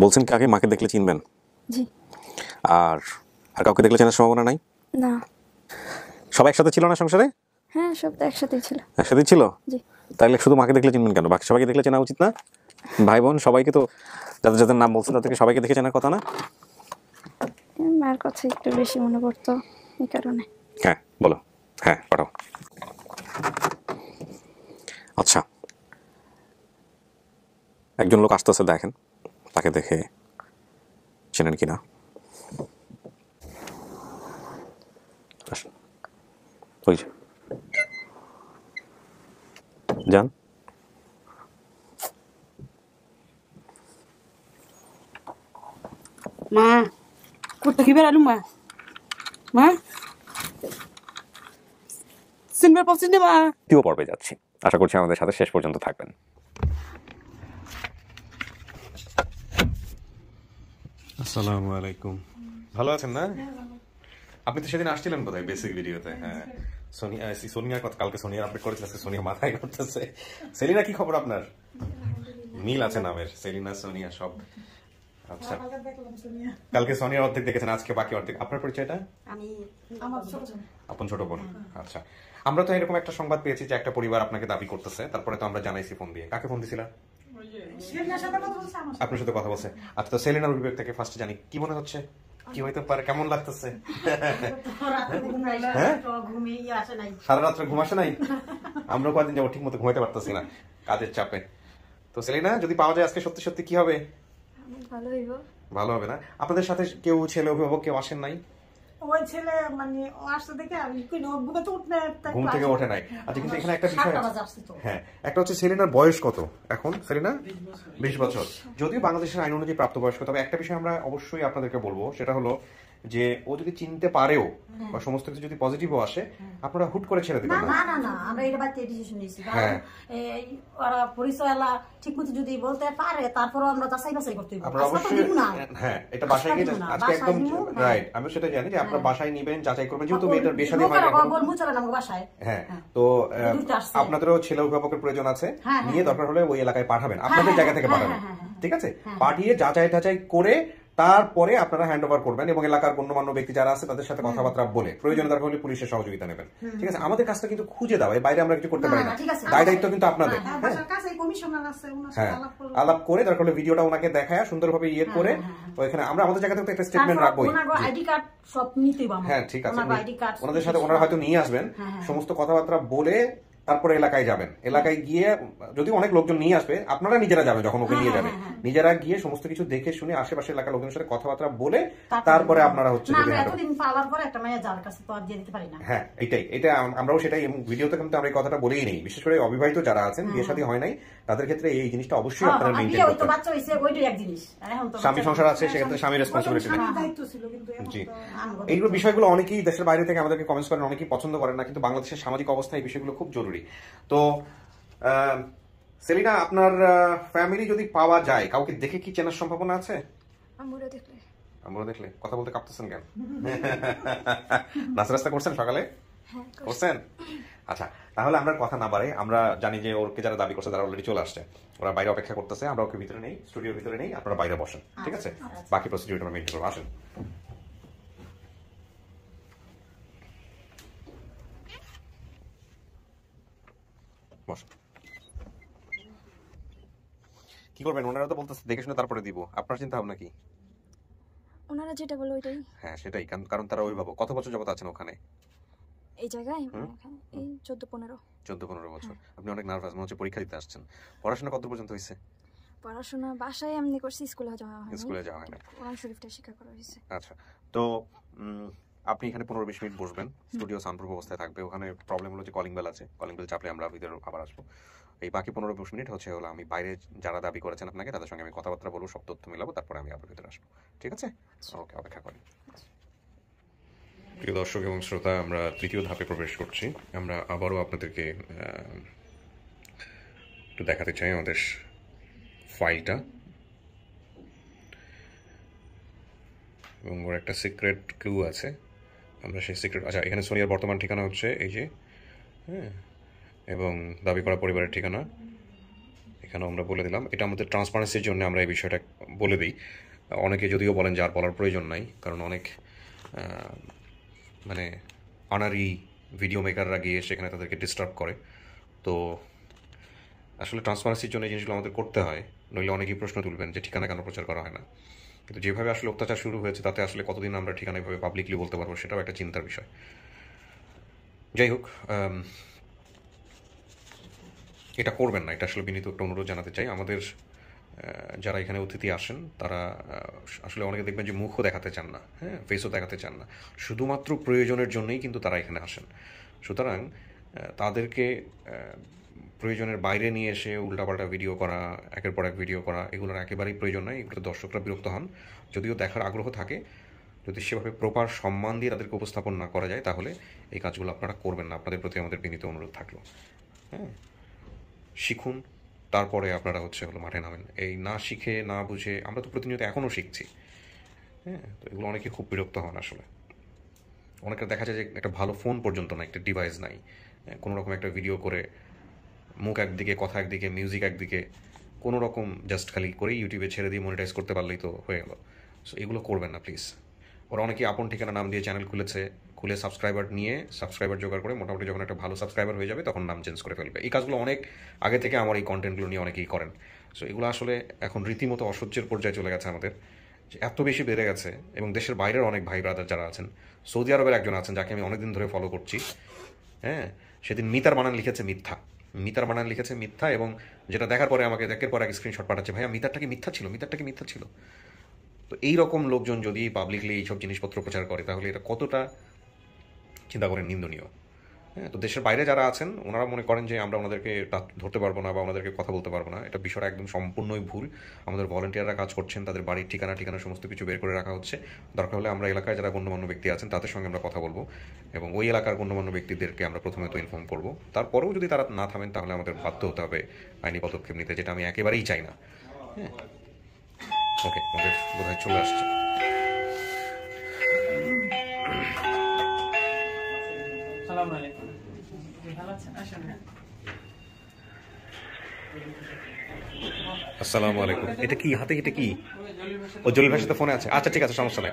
বলছেন কাকে মাকে দেখলে চিনবেন? জি। আর আর কাউকে দেখলে চেনার সম্ভাবনা নাই? না। সবাই একসাথে ছিল না সংসারে? হ্যাঁ, সব তো একসাথেই ছিল। একসাথেই ছিল? জি। তাইলে শুধু মাকে দেখলে চিনবেন কেন? বাকি সবাইকে দেখলে চেনা উচিত না? ভাই বোন সবাইকে তো, যাদের যাদের নাম বলছেন তাদেরকে সবাইকে দেখে চেনার কথা না? মার কথা একটু বেশি মনে পড়তো এই কারণে। হ্যাঁ বলো। হ্যাঁ পাঠাও। আচ্ছা, একজন লোক আসতেছে, দেখেন তাকে দেখে চেনেন কিনা। আসুন, ওই যে যান। মা কোথা থেকে বেরালু মা? মা সিনবার পাচ্ছেন না মা? দ্বিতীয় পর্বে যাচ্ছি, আশা করছি আমাদের সাথে শেষ পর্যন্ত থাকবেন। আসসালামু আলাইকুম। ভালো আছেন না? আপনি তো সেদিন আসছিলেন বোধহয় বেসিক ভিডিওতে। হ্যাঁ, সোনিয়ার কথা কালকে সোনিয়ার আপডেট করেছিল, সোনিয়া মাথায় করতেছে। সেলিনা কি খবর আপনার? মিল আছে নামের, সেলিনা সোনিয়া সব। আচ্ছা, কালকে সোনিয়ার অর্ধেক দেখেছেন, আজকে বাকি অর্ধেক। আপনার পরিচয়টা? আমি আমার আপন ছোট বোন। আচ্ছা, আমরা তো এরকম একটা সংবাদ পেয়েছি যে একটা পরিবার আপনাকে দাবি করতেছে, তারপরে তো আমরা জানাইছি ফোন দিয়ে। কাকে ফোন দিছিলা? আপনার সাথে কথা বলছে। আচ্ছা, তো সেলিনার বিবেক থেকে ফার্স্ট জানি, কি মনে হচ্ছে, কি হইতে পারে, কেমন লাগতেছে? সারা রাত্রে ঘুম আসে নাই? আমরা কয়েকদিন যাবো ঠিক মতো ঘুমাইতে পারতেছি না কাজের চাপে। তো সেলিনা, যদি পাওয়া যায় আজকে সত্যি সত্যি, কি হবে? ভালো হইব। ভালো হবে না? আপনাদের সাথে কেউ ছেলে অভিভাবক কেউ আসেন নাই? ওই ছেলে মানে আসতে দেখে আমি ঘুমে তো উঠলে ঘুম থেকে ওঠে নাই। আচ্ছা, কিন্তু এখানে একটা বিষয় আছে। হ্যাঁ, একটা হচ্ছে সেলিনার বয়স কত এখন? সেলিনা 20 বছর। যদিও বাংলাদেশের আইন অনুযায়ী প্রাপ্তবয়স্ক, তবে একটা বিষয় আমরা অবশ্যই আপনাদেরকে বলবো, সেটা হলো যে ও যদি চিনতে পারেও বা সমস্ত কিছু যদি পজিটিভও আসে, আপনারা হুট করে ছেড়ে দিবেন না। না না না, আমরা এটা বাড়িতে ডিসিশন নিয়েছি। হ্যাঁ, এই ওরা পরিচয়লা ঠিকমতো যদি বলতে পারে, তারপরও আমরা যাচাই বাছাই করতে হবে। আপনারা অবশ্যই, হ্যাঁ, এটা বাসায় গিয়ে আজকে একদম রাইট, আমি সেটা জানি যে আপনারা বাসায় নিবেন, যাচাই করবেন, যেহেতু মেয়েটার বিয়ে শাদী হয় না। হ্যাঁ, তো আপনাদেরও ছেলে অভিভাবকের প্রয়োজন আছে, নিয়ে দরকার হলে ওই এলাকায় পাঠাবেন, আপনাদের জায়গা থেকে পাঠাবেন, ঠিক আছে? পাঠিয়ে যাচাই টাচাই করে তারপরে আপনারা হ্যান্ড ওভার করবেন, এবং এলাকার গণ্যমান্য ব্যক্তি যারা আছে তাদের সাথে কথাবার্তা বলে প্রয়োজনে দরকার হলে পুলিশের সহযোগিতা নেবেন, ঠিক আছে? আমাদের কাজটা কিন্তু খুঁজে দেওয়া, বাইরে আমরা কিছু করতে পারি না, দায় দায়িত্ব কিন্তু আপনাদের। হ্যাঁ, আলাপ করে দরকার হলে ভিডিওটা ওনাকে দেখায় সুন্দরভাবে ইয়ে করে ওইখানে আমরা আমাদের জায়গা থেকে একটা স্টেটমেন্ট রাখবোই। হ্যাঁ, ঠিক আছে, ওনাদের সাথে ওনারা হয়তো নিয়ে আসবেন, সমস্ত কথাবার্তা বলে তারপরে এলাকায় যাবেন। এলাকায় গিয়ে যদি অনেক লোকজন নিয়ে আসবে, আপনারা নিজেরা যাবেন, যখন ওকে নিয়ে যাবে নিজেরা গিয়ে সমস্ত কিছু দেখে শুনে আশেপাশে এলাকার লোকজনের সাথে কথাবার্তা বলে তারপরে আপনারা হচ্ছে। হ্যাঁ, এটাই, এটা আমরাও সেটাই ভিডিওতে কিন্তু আমরা এই কথাটা বলেই নেই, বিশেষ করে অবিবাহিত যারা আছেন, বিয়ে শাদী হয় নাই, তাদের ক্ষেত্রে এই জিনিসটা অবশ্যই আপনারা মেইনটেইন করতে হবে। স্বামী সংসার আছে, সেক্ষেত্রে স্বামী রেসপন্সিবিলিটি নেই। জি, এইগুলো বিষয়গুলো অনেকেই দেশের বাইরে থেকে আমাদেরকে কমেন্টস করেন, অনেকেই পছন্দ করেন না, কিন্তু বাংলাদেশের সামাজিক অবস্থা এই বিষয়গুলো খুব জরুরি। তো সেলিনা, আপনার ফ্যামিলি যদি পাওয়া যায়, কাউকে দেখে কি চেনার সম্ভাবনা আছে? আমরা দেখলে কথা বলতে কাঁপতেছেন কেন? নাস্তা রাস্তা করছেন সকালে? করছেন? আচ্ছা, তাহলে আমরা কথা না বাড়াই, আমরা জানি যে ওকে যারা দাবি করছে তারা অলরেডি চলে আসছে, ওরা বাইরে অপেক্ষা করতেছে, আমরা ওকে ভিতরে নেই, স্টুডিওর ভিতরে নেই, আপনারা বাইরে বসেন, ঠিক আছে? বাকি প্রসিডিউর আমরা মেনটেন করবো, আসেন। বসেন। কি করবেন? ওনারা তো বলতেছে দেখে শুনে তারপরে দিব, আপনার চিন্তা ভাবনা কি? ওনারা যেটা বলে ওইটাই। হ্যাঁ, সেটাই, কারণ তারা অভিভাবক। কত বছর যাবত আছেন ওখানে এই জায়গায়? এই 14-15 বছর। আপনি অনেক নার্ভাস, মনে হচ্ছে পরীক্ষা দিতে আসছেন। পড়াশোনা কত পর্যন্ত হয়েছে? পড়াশোনা বাসায় এমনি করছি, স্কুলে যাওয়া হয়নি। স্কুলে যাওয়া হয় না, কোরআন শরীফটা শিক্ষা করা হয়েছে। আচ্ছা, তো আপনি এখানে 15-20 মিনিট বসবেন, স্টুডিও সাউন্ডপ্রুফ অবস্থায় থাকবে। ওখানে প্রবলেম হলো যে কলিং বেল আছে, কলিং বেল চাপলে আমরা ভিতরে আবার আসবো। এই বাকি 15-20 মিনিট হচ্ছে হলো আমি বাইরে যারা দাবি করেছেন আপনাকে, তাদের সঙ্গে আমি কথাবার্তা বলবো, সব তথ্য মিলাবো, তারপরে আমি আবার ভিতরে আসবো, ঠিক আছে? ওকে, অপেক্ষা করেন। প্রিয় দর্শক এবং শ্রোতা, আমরা তৃতীয় ধাপে প্রবেশ করছি। আমরা আবারও আপনাদেরকে একটু দেখাতে চাই আমাদের ফাইলটা, এবং ওর একটা সিক্রেট ক্লু আছে। আমরা সেই সিক্রেট, আচ্ছা, এখানে সোনিয়ার বর্তমান ঠিকানা হচ্ছে এই যে, হ্যাঁ, এবং দাবি করা পরিবারের ঠিকানা এখানেও আমরা বলে দিলাম। এটা আমাদের ট্রান্সপারেন্সির জন্য আমরা এই বিষয়টা বলে দিই। অনেকে যদিও বলেন যে আর বলার প্রয়োজন নাই, কারণ অনেক মানে আনারি ভিডিও মেকাররা গিয়ে সেখানে তাদেরকে ডিস্টার্ব করে। তো আসলে ট্রান্সপারেন্সির জন্য এই জিনিসগুলো আমাদের করতে হয়, নইলে অনেকেই প্রশ্ন তুলবেন যে ঠিকানা কেন প্রচার করা হয় না। কিন্তু যেভাবে আসলে অত্যাচার শুরু হয়েছে তাতে আসলে কতদিন আমরা ঠিকানা এভাবে পাবলিকলি বলতে পারবো, সেটাও একটা চিন্তার বিষয়। যাই হোক, এটা করবেন না, এটা আসলে বিনীত একটা অনুরোধ জানাতে চাই। আমাদের যারা এখানে অতিথি আসেন তারা আসলে অনেকে দেখবেন যে মুখও দেখাতে চান না, হ্যাঁ, ফেসও দেখাতে চান না, শুধুমাত্র প্রয়োজনের জন্যই কিন্তু তারা এখানে আসেন। সুতরাং তাদেরকে প্রয়োজনের বাইরে নিয়ে এসে উল্টাপাল্টা ভিডিও করা, একের পর এক ভিডিও করা, এগুলোর একেবারেই প্রয়োজন নয়। এগুলোতে দর্শকরা বিরক্ত হন। যদিও দেখার আগ্রহ থাকে, যদি সেভাবে প্রপার সম্মান দিয়ে তাদেরকে উপস্থাপন না করা যায় তাহলে এই কাজগুলো আপনারা করবেন না। আপনাদের প্রতি আমাদের বিনীত অনুরোধ থাকলো। হ্যাঁ, শিখুন, তারপরে আপনারা হলো মাঠে নামেন। এই না শিখে না বুঝে আমরা তো প্রতিনিয়ত এখনও শিখছি। হ্যাঁ, তো এগুলো অনেকে খুব বিরক্ত হন। আসলে অনেকের দেখা যায় যে একটা ভালো ফোন পর্যন্ত না, একটা ডিভাইস নাই, কোনো রকম একটা ভিডিও করে মুখ একদিকে, কথা একদিকে, মিউজিক একদিকে, কোনো রকম জাস্ট খালি করে ইউটিউবে ছেড়ে দিয়ে মনিটাইজ করতে পারলেই তো হয়ে গেল। সো এগুলো করবেন না প্লিজ। ওরা অনেকেই আপন ঠিকানা নাম দিয়ে চ্যানেল খুলে সাবস্ক্রাইবার জোগাড় করে মোটামুটি যখন একটা ভালো সাবস্ক্রাইবার হয়ে যাবে তখন নাম চেঞ্জ করে ফেলবে। এই কাজগুলো অনেক আগে থেকে আমার এই কন্টেন্টগুলো নিয়ে অনেকেই করেন। সো এগুলো আসলে এখন রীতিমতো অসহ্যের পর্যায়ে চলে গেছে আমাদের, যে এত বেশি বেড়ে গেছে। এবং দেশের বাইরের অনেক ভাই ব্রাদার যারা আছেন, সৌদি আরবের একজন আছেন যাকে আমি অনেকদিন ধরে ফলো করছি, হ্যাঁ, সেদিন মিতার বানান লিখেছে মিথ্যা, এবং যেটা দেখার পরে আমাকে একের পর এক স্ক্রিনশট পাঠাচ্ছে, ভাইয়া মিথ্যাটা কি মিথ্যা ছিল। তো এইরকম লোকজন যদি পাবলিকলি এইসব জিনিসপত্র প্রচার করে তাহলে এটা কতটা চিন্তা করেন নিন্দনীয়। হ্যাঁ, তো দেশের বাইরে যারা আছেন ওনারা মনে করেন যে আমরা ওনাদেরকে ধরতে পারবো না বা ওনাদেরকে কথা বলতে পারবো না। এটা বিষয়টা একদম সম্পূর্ণই ভুল। আমাদের ভলেন্টিয়াররা কাজ করছেন, তাদের বাড়ির ঠিকানা সমস্ত কিছু বের করে রাখা হচ্ছে। দরকার হলে আমরা এলাকায় যারা গণ্যমান্য ব্যক্তি আছেন তাদের সঙ্গে আমরা কথা বলবো, এবং ওই এলাকার গণ্যমান্য ব্যক্তিদেরকে আমরা প্রথমে তো ইনফর্ম করবো। তারপরেও যদি তারা না থামেন তাহলে আমাদের বাধ্য হতে হবে আইনি পদক্ষেপ নিতে, যেটা আমি একেবারেই চাই না। হ্যাঁ, ওকে, আমাদের বোধহয় চলে আসছে। আসসালামু আলাইকুম। এটা কি হাতে, এটা কি? ও জলিল ভাইয়ের সাথে ফোনে আছে। আচ্ছা ঠিক আছে, সমস্যা নাই।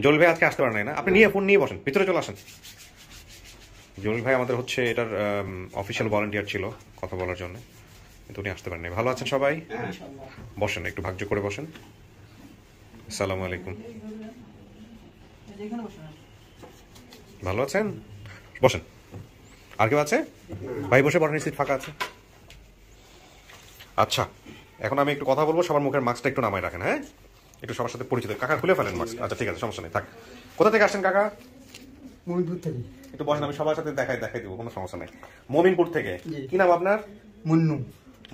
জলিল ভাই আজকে আসতে পারেন না, আপনি ফোন নিয়ে বসেন, ভিতরে চলে আসেন। জলিল ভাই আমাদের এটার অফিসিয়াল ভলান্টিয়ার ছিল কথা বলার জন্য, কিন্তু উনি আসতে পারেন নাই। ভালো আছেন সবাই? বসেন, একটু ভাগ্য করে বসেন। আসসালামু আলাইকুম। ভালো আছেন? বসেন। আর কেউ আছে? ভাই বসে পড়েন, সিট ফাঁকা আছে। আচ্ছা, এখন আমি একটু কথা বলবো, সবার মুখের মাস্কটা একটু নামায় রাখেন। হ্যাঁ, একটু সবার সাথে পরিচিত। কাকা খুলে ফেলেন মাস্ক। আচ্ছা ঠিক আছে, সমস্যা নেই, থাক। কোথা থেকে আসেন কাকা? মমিনপুর থেকে। একটু বসেন, আমি সবার সাথে দেখাই দেবো, কোনো সমস্যা নেই। মমিনপুর থেকে। কি নাম আপনার?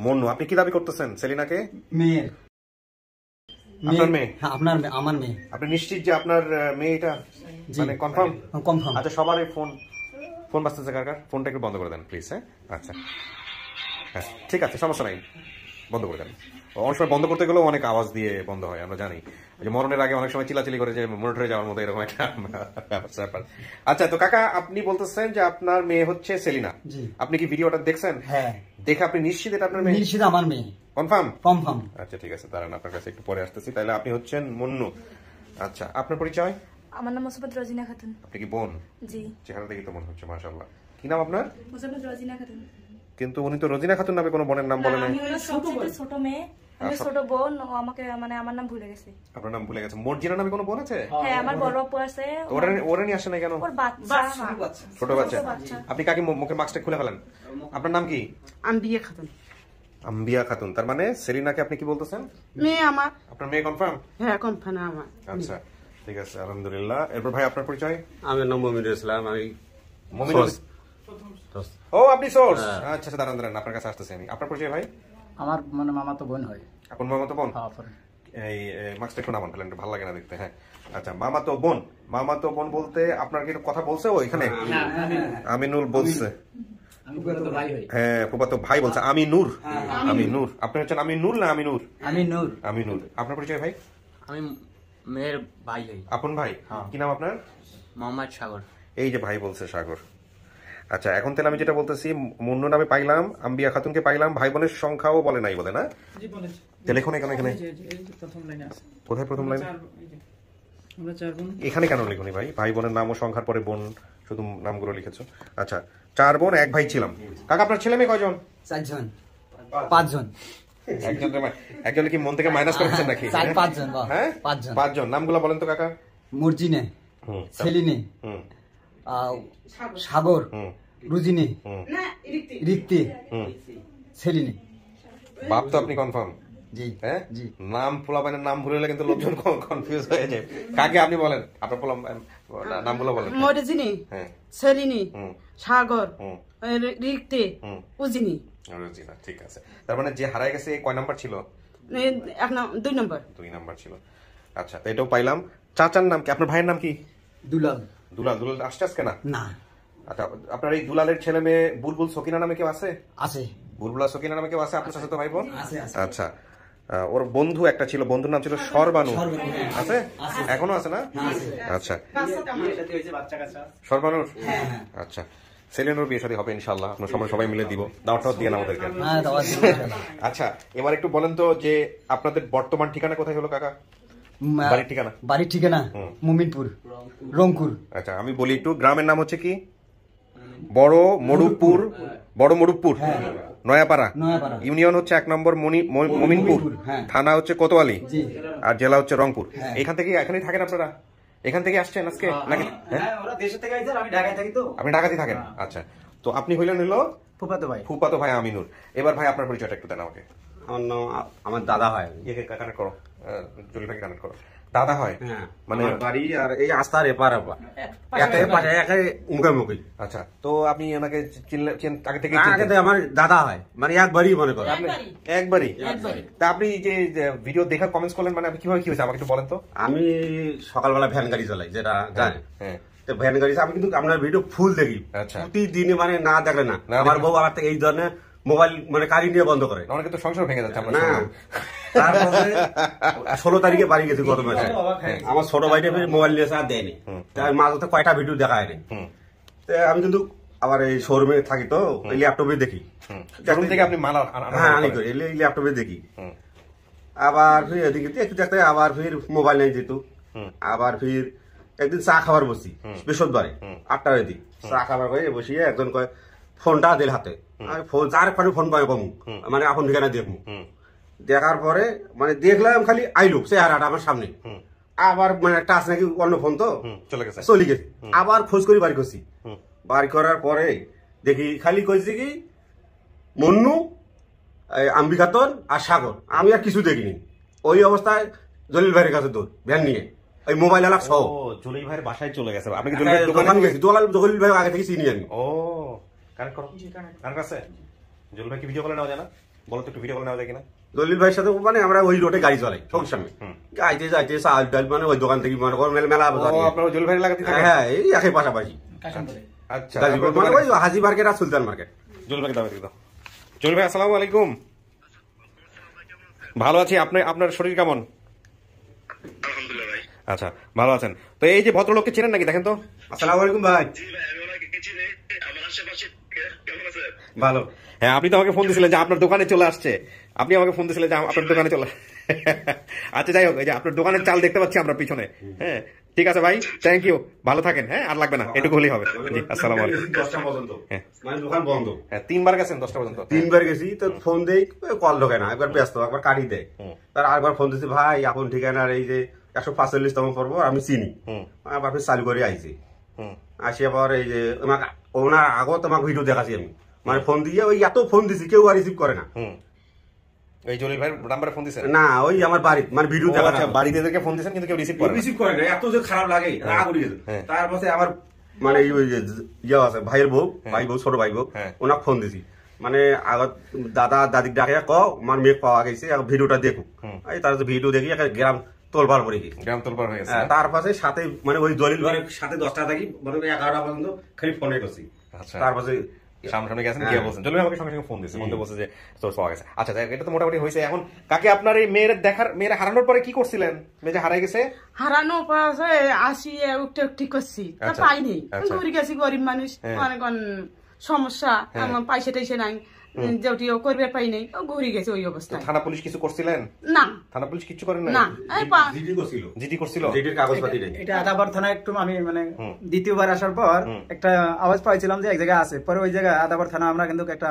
মন্নু। আপনি কি দাবি করতেছেন সেলিনাকে? মেয়ের। আপনার মেয়ে? আমার মেয়ে। আপনি নিশ্চিত যে আপনার মেয়ে এটা? মানে কনফার্ম? আচ্ছা, সবার এই ফোন বাজতেছে কাকার, ফোনটা একটু বন্ধ করে দেন প্লিজ। হ্যাঁ, আচ্ছা, হ্যাঁ ঠিক আছে, সমস্যা নাই, বন্ধ করে দেন। অনেক সময় বন্ধ করতে গেলেও অনেক আওয়াজ দিয়ে বন্ধ হয়, আমরা জানি। যে মরণের আগে অনেক সময় চিলাচিলি করে যে মনিটরে যাওয়ার মতো এরকম একটা ব্যাপার। আচ্ছা, তো কাকা আপনি বলতেছেন যে আপনার মেয়ে হচ্ছে সেলিনা, আপনি কি ভিডিওটা দেখছেন? হ্যাঁ। দেখে আপনি নিশ্চিত এটা আপনার মেয়ে? নিশ্চিত আমার মেয়ে। কনফার্ম? আচ্ছা ঠিক আছে, দাঁড়ান, আপনার কাছে একটু পরে আসতেছি। তাহলে আপনি হচ্ছেন মন্নু। আচ্ছা, আপনার পরিচয়? আমার নাম মোসাম্মদ রজিনা খাতুন। আপনি কি বোন? জি। চেহারা দেখে তো মনে হচ্ছে, মাশাআল্লাহ। কি নাম আপনার? মোসাম্মদ রজিনা খাতুন। কিন্তু উনি তো রজিনা খাতুন নামে কোনো বোনের নাম বলেন না। আমি হলো সবচেয়ে ছোট মেয়ে, আমি ছোট বোন, ও আমাকে মানে আমার নাম ভুলে গেছে। আপনার নাম ভুলে গেছে? মর্জিনা নামে কোনো বোন আছে? হ্যাঁ, আমার বড় আপু আছে। ওরা নিয়ে আসে না কেন? ওর বাচ্চা, ছোট বাচ্চা। আপনি কাকে মুখের মাস্কটা খুলে ফেলেন। আপনার নাম কি? আম্বিয়া খাতুন। আম্বিয়া খাতুন, তার মানে সেলিনাকে আপনি কি বলতেছেন? মেয়ে আমার। আপনার মেয়ে কনফার্ম? হ্যাঁ, কনফার্ম আমার। আচ্ছা ঠিক আছে, আলহামদুলিল্লাহ। এরপর ভাই আপনার পরিচয়? আমার নাম মমিনুল ইসলাম। আমি ও, আপনি সোর্স। আচ্ছা, দাঁড়ান, আপনার কাছে আসতেছি আমি। আপনার পরিচয় ভাই? আমার মানে মামাতো বোন হয়। আপন মামাতো বোন? এই মাস্কটা একটু নামান ফেলেন, ভালো লাগে না দেখতে। হ্যাঁ, আচ্ছা, মামাতো বোন বলতে আপনার কি কথা বলছে ও এখানে? আমিনুল বলছে। হ্যাঁ, ফুফাতো ভাই বলছে আমিনুর। আপনি হচ্ছেন আমিনুর না আমিনুর? আমিনুর। আপনার পরিচয় ভাই? আমি মেয়ের ভাই হই। আপন ভাই? কি নাম আপনার? মোহাম্মদ সাগর। এই যে ভাই বলছে সাগর। আচ্ছা, এখন তাহলে আমি যেটা বলতেছি, মুন্নু নামে পাইলাম, আম্বিয়া খাতুনকে পাইলাম, ভাই বোনের সংখ্যাও বলে নাই বলে না? জি বলেছে। তাহলে এখন এখানে প্রথম লাইনে আছে। কোথায় প্রথম লাইনে? আমরা 4 বোন। এখানে কেন লিখুনি ভাই? ভাই বোনের নাম ও সংখ্যার পরে বোন শুধু নামগুলো লিখেছো। আচ্ছা, 4 বোন 1 ভাই ছিলাম। কাকা আপনার ছেলে মেয়ে কয়জন? 4 জন 5 জন। একজন কি মন থেকে মাইনাস করেছেন নাকি? 4-5 জন। হ্যাঁ 5 জন। নামগুলো বলেন তো কাকা। মুরজিনে, সেলিনে, সাগর, রুজিনে, রিক্তি, সেলিনে। বাপ তো আপনি কনফার্ম? জি। হ্যাঁ জি। নাম পোলাপানের নাম ভুলে গেলে কিন্তু লোকজন কনফিউজ হয়ে যায়। কাকে আপনি বলেন, আপনার পোলা নামগুলো বলেন। মরজিনি, সেলিনি, সাগর, রিক্তি, উজিনি। ঠিক আছে। তার মানে যে হারায় গেছে কয় নাম্বার ছিল? 2 নম্বর। 2 নাম্বার ছিল। আচ্ছা, তো এটাও পাইলাম। চাচার নাম কি? আপনার ভাইয়ের নাম কি? দুলাল। দুলাল। দুলাল আসছে আজকে না? না। আচ্ছা, আপনার এই দুলালের ছেলে মেয়ে বুলবুল সকিনা নামে কেউ আছে? আছে। বুলবুলা সকিনা নামে কেউ আছে আপনার সাথে? তো ভাই বোন আছে। আচ্ছা, ওর বন্ধু একটা ছিল, বন্ধুর নাম ছিল সরবানু। আছে? এখনো আছে না? আচ্ছা, সরবানুর। আচ্ছা, সেলেনোর বিয়ে শাদী হবে ইনশাআল্লাহ, আমরা সবাই মিলে দিব। দাওয়াতটাও দিয়ে আমাদেরকে। আচ্ছা, এবার একটু বলেন তো যে আপনাদের বর্তমান ঠিকানা কোথায় হলো কাকা? বাড়ির ঠিকানা মুমিনপুর, রংপুর। আচ্ছা, আমি বলি একটু, গ্রামের নাম হচ্ছে কি? বড় মডুপুর, নয়াপাড়া। ইউনিয়ন হচ্ছে 1 নম্বর মমিনপুর, থানা হচ্ছে কোতোয়ালি, আর জেলা হচ্ছে রংপুর। এখান থেকে এখানেই থাকেন আপনারা? এখান থেকে আসছেন আজকে নাকি? আপনি ঢাকাতেই থাকেন? আচ্ছা, তো আপনি হইলেন ফুফাতো ভাই আমিনুর। এবার ভাই আপনার পরিচয়টা একটু দেন আমাকে। আমার নাম আমার দাদা হয়। কানেক্ট করো, জলিলভাইকে কানেক্ট করো। দাদা হয় মানে বাড়ি আর এই আস্তার এপার একে মুখোমুখি। আচ্ছা, তো আপনি ওনাকে আগে থেকে? আমার দাদা হয়, মানে একবারই মনে করেন। একবারই? তা আপনি যে ভিডিও দেখা কমেন্টস করলেন, মানে কিভাবে কি হয়েছে আমাকে একটু বলেন তো। আমি সকালবেলা ভ্যান গাড়ি চালাই, যেটা জানেন। তো ভ্যান গাড়ি আমি কিন্তু আপনার ভিডিও ফুল দেখি প্রতিদিনই, মানে না দেখলে না। আমার বউ আমার থেকে এই ধরনের মোবাইল মানে কারি নিয়ে বন্ধ করে। অনেকে তো সংসার ভেঙে যাচ্ছে। না, তারপরে 16 তারিখে বাড়ি গেছি গত মাসে। আমার ছোট ভাইটা মোবাইল নিয়ে আর দেয়নি, মাঝে কয়টা ভিডিও দেখা হয়নি। আমি কিন্তু আবার এই শোরুমে থাকি, তো ল্যাপটপে দেখি। ল্যাপটপে দেখি। আবার ফির এদিকে একটু দেখতে, আবার ফির মোবাইল নেই যেত। আবার ফির একদিন চা খাবার বসি, বৃহস্পতিবারে 8টার দিক চা খাবার করে বসিয়ে একজন কয় ফোনটা দিল হাতে। ফোন যার ফোন পাই কমু, মানে আপন ঠিকানা দেখবো। দেখার পরে মানে দেখলাম খালি আইলো চেহারাটা আমার সামনে। আবার মানে টাচ নাকি অন্য ফোন, তো চলে গেছে। আবার খোঁজ করি বাড়ি করছি। বাড়ি করার পরে দেখি খালি কইছি কি মন্নু, আম্বিকাতন আর সাগর। আমি আর কিছু দেখিনি। ওই অবস্থায় জলিল ভাইয়ের কাছে তোর ভ্যান নিয়ে ওই মোবাইল আলাপ সহ জলিল ভাইয়ের বাসায় চলে গেছে। আপনি দোকানে গেছি, জলিল ভাই আগে থেকে চিনি আমি। ও কানেক্ট করো, কানেক্ট আছে। জলিল ভাই কি ভিডিও কলে নেওয়া যায় না? বলো তো একটু ভিডিও কলে নেওয়া যায় কিনা? জলিল ভাইয়ের সাথে মানে আমরা ওই রোডে গাড়ি চালাই সঙ্গে সঙ্গে, যাইতে যাইতে চাল ডাল মানে ওই দোকান থেকে মনে করো মেলা আপনার জলিল ভাইয়ের লাগাতে। হ্যাঁ, এই একই পাশাপাশি। আচ্ছা, মানে ওই হাজি মার্কেট আর সুলতান মার্কেট। জলিল ভাইকে দাও দাও। জলিল ভাই আসসালামু আলাইকুম। ভালো আছি, আপনার শরীর কেমন? আচ্ছা, ভালো আছেন তো? এই যে ভদ্রলোককে চেনেন নাকি দেখেন তো? আসসালামু আলাইকুম ভাই। ভালো। হ্যাঁ, আপনি তো আমাকে ফোন দিয়েছিলেন যে আপনার দোকানে চলে আসছে। আপনি আমাকে ফোন দিয়েছিলেন যে আপনার দোকানে চলে। আচ্ছা, যাই হোক, এই যে আপনার দোকানের চাল দেখতে পাচ্ছি আমরা পিছনে। হ্যাঁ, ঠিক আছে ভাই, থ্যাংক ইউ। ভালো থাকেন। হ্যাঁ, আর লাগবে না, এটুকু হলেই হবে। জি, আসসালামু আলাইকুম। 10টা পর্যন্ত মানে দোকান বন্ধ। হ্যাঁ, 3বার গেছেন 10টা পর্যন্ত? 3বার গেছি। তো ফোন দেই, কল ঢোকে না, একবার ব্যস্ত, একবার কাটি দেয়। তার আরেকবার ফোন দিচ্ছি, ভাই আপন ঠিকানার এই যে 145তম পর্ব আমি চিনি। আবার চালু করে আইছি। আসি আবার এই যে ওনার আগত তোমাকে ভিডিও দেখাচ্ছি আমি, মানে ফোন দিয়ে ওই এত ফোন দিছি কেউ আর রিসিভ করে না। এই জলিল ভাইয়ের নাম্বারে ফোন দিছেন? না, ওই আমার বাড়ি মানে ভিডিও দেখা। আচ্ছা, বাড়িতে এদেরকে ফোন দিছেন কিন্তু কেউ রিসিভ করে না। এত যে খারাপ লাগে, রাগ উঠে গেছে। তারপরে আমার মানে ওই যে ইয়ে আছে ভাইয়ের বউ, ছোট ভাই বউ, ওনাকে ফোন দিছি। মানে আগত দাদা দাদিক ডাকে আমার মেয়ে পাওয়া গেছে, ভিডিওটা দেখুক। এই তার ভিডিও দেখি গ্রাম তোলপাড় পড়ে গেছে। তার পাশে সাথে মানে ওই জলিল ভাইয়ের সাথে 10টা থাকি, মানে 11টা পর্যন্ত খালি ফোনে করছি। তার পাশে সামনে গেছেন, গিয়ে বলছেন জলিল আমাকে সঙ্গে সঙ্গে ফোন দিয়েছে, বলতে বলছে যে তোর পাওয়া গেছে। আচ্ছা, এটা তো মোটামুটি হয়েছে। এখন কাকে আপনার এই মেয়েরা হারানোর পরে কি করছিলেন? মেয়ে যে হারাই গেছে, হারানোর পরে আসি উঠতে উঠতে করছি, পাইনি। ঘুরে গেছি, গরিব মানুষ, অনেক সমস্যা, আমার পয়সা টয়সা নাই, যেটিও করবে পাই নাই, ঘুরে গেছে ওই অবস্থায়। থানা পুলিশ কিছু করছিলেন? না, থানা পুলিশ কিছু করেন না। জিডি করছিল, জিডির কাগজপাতি নেই। এটা আদাবর থানা একটু আমি মানে দ্বিতীয়বার আসার পর একটা আওয়াজ পাইছিলাম যে এক জায়গায় আছে, পরে ওই জায়গায় আদাবর থানা আমরা কিন্তু একটা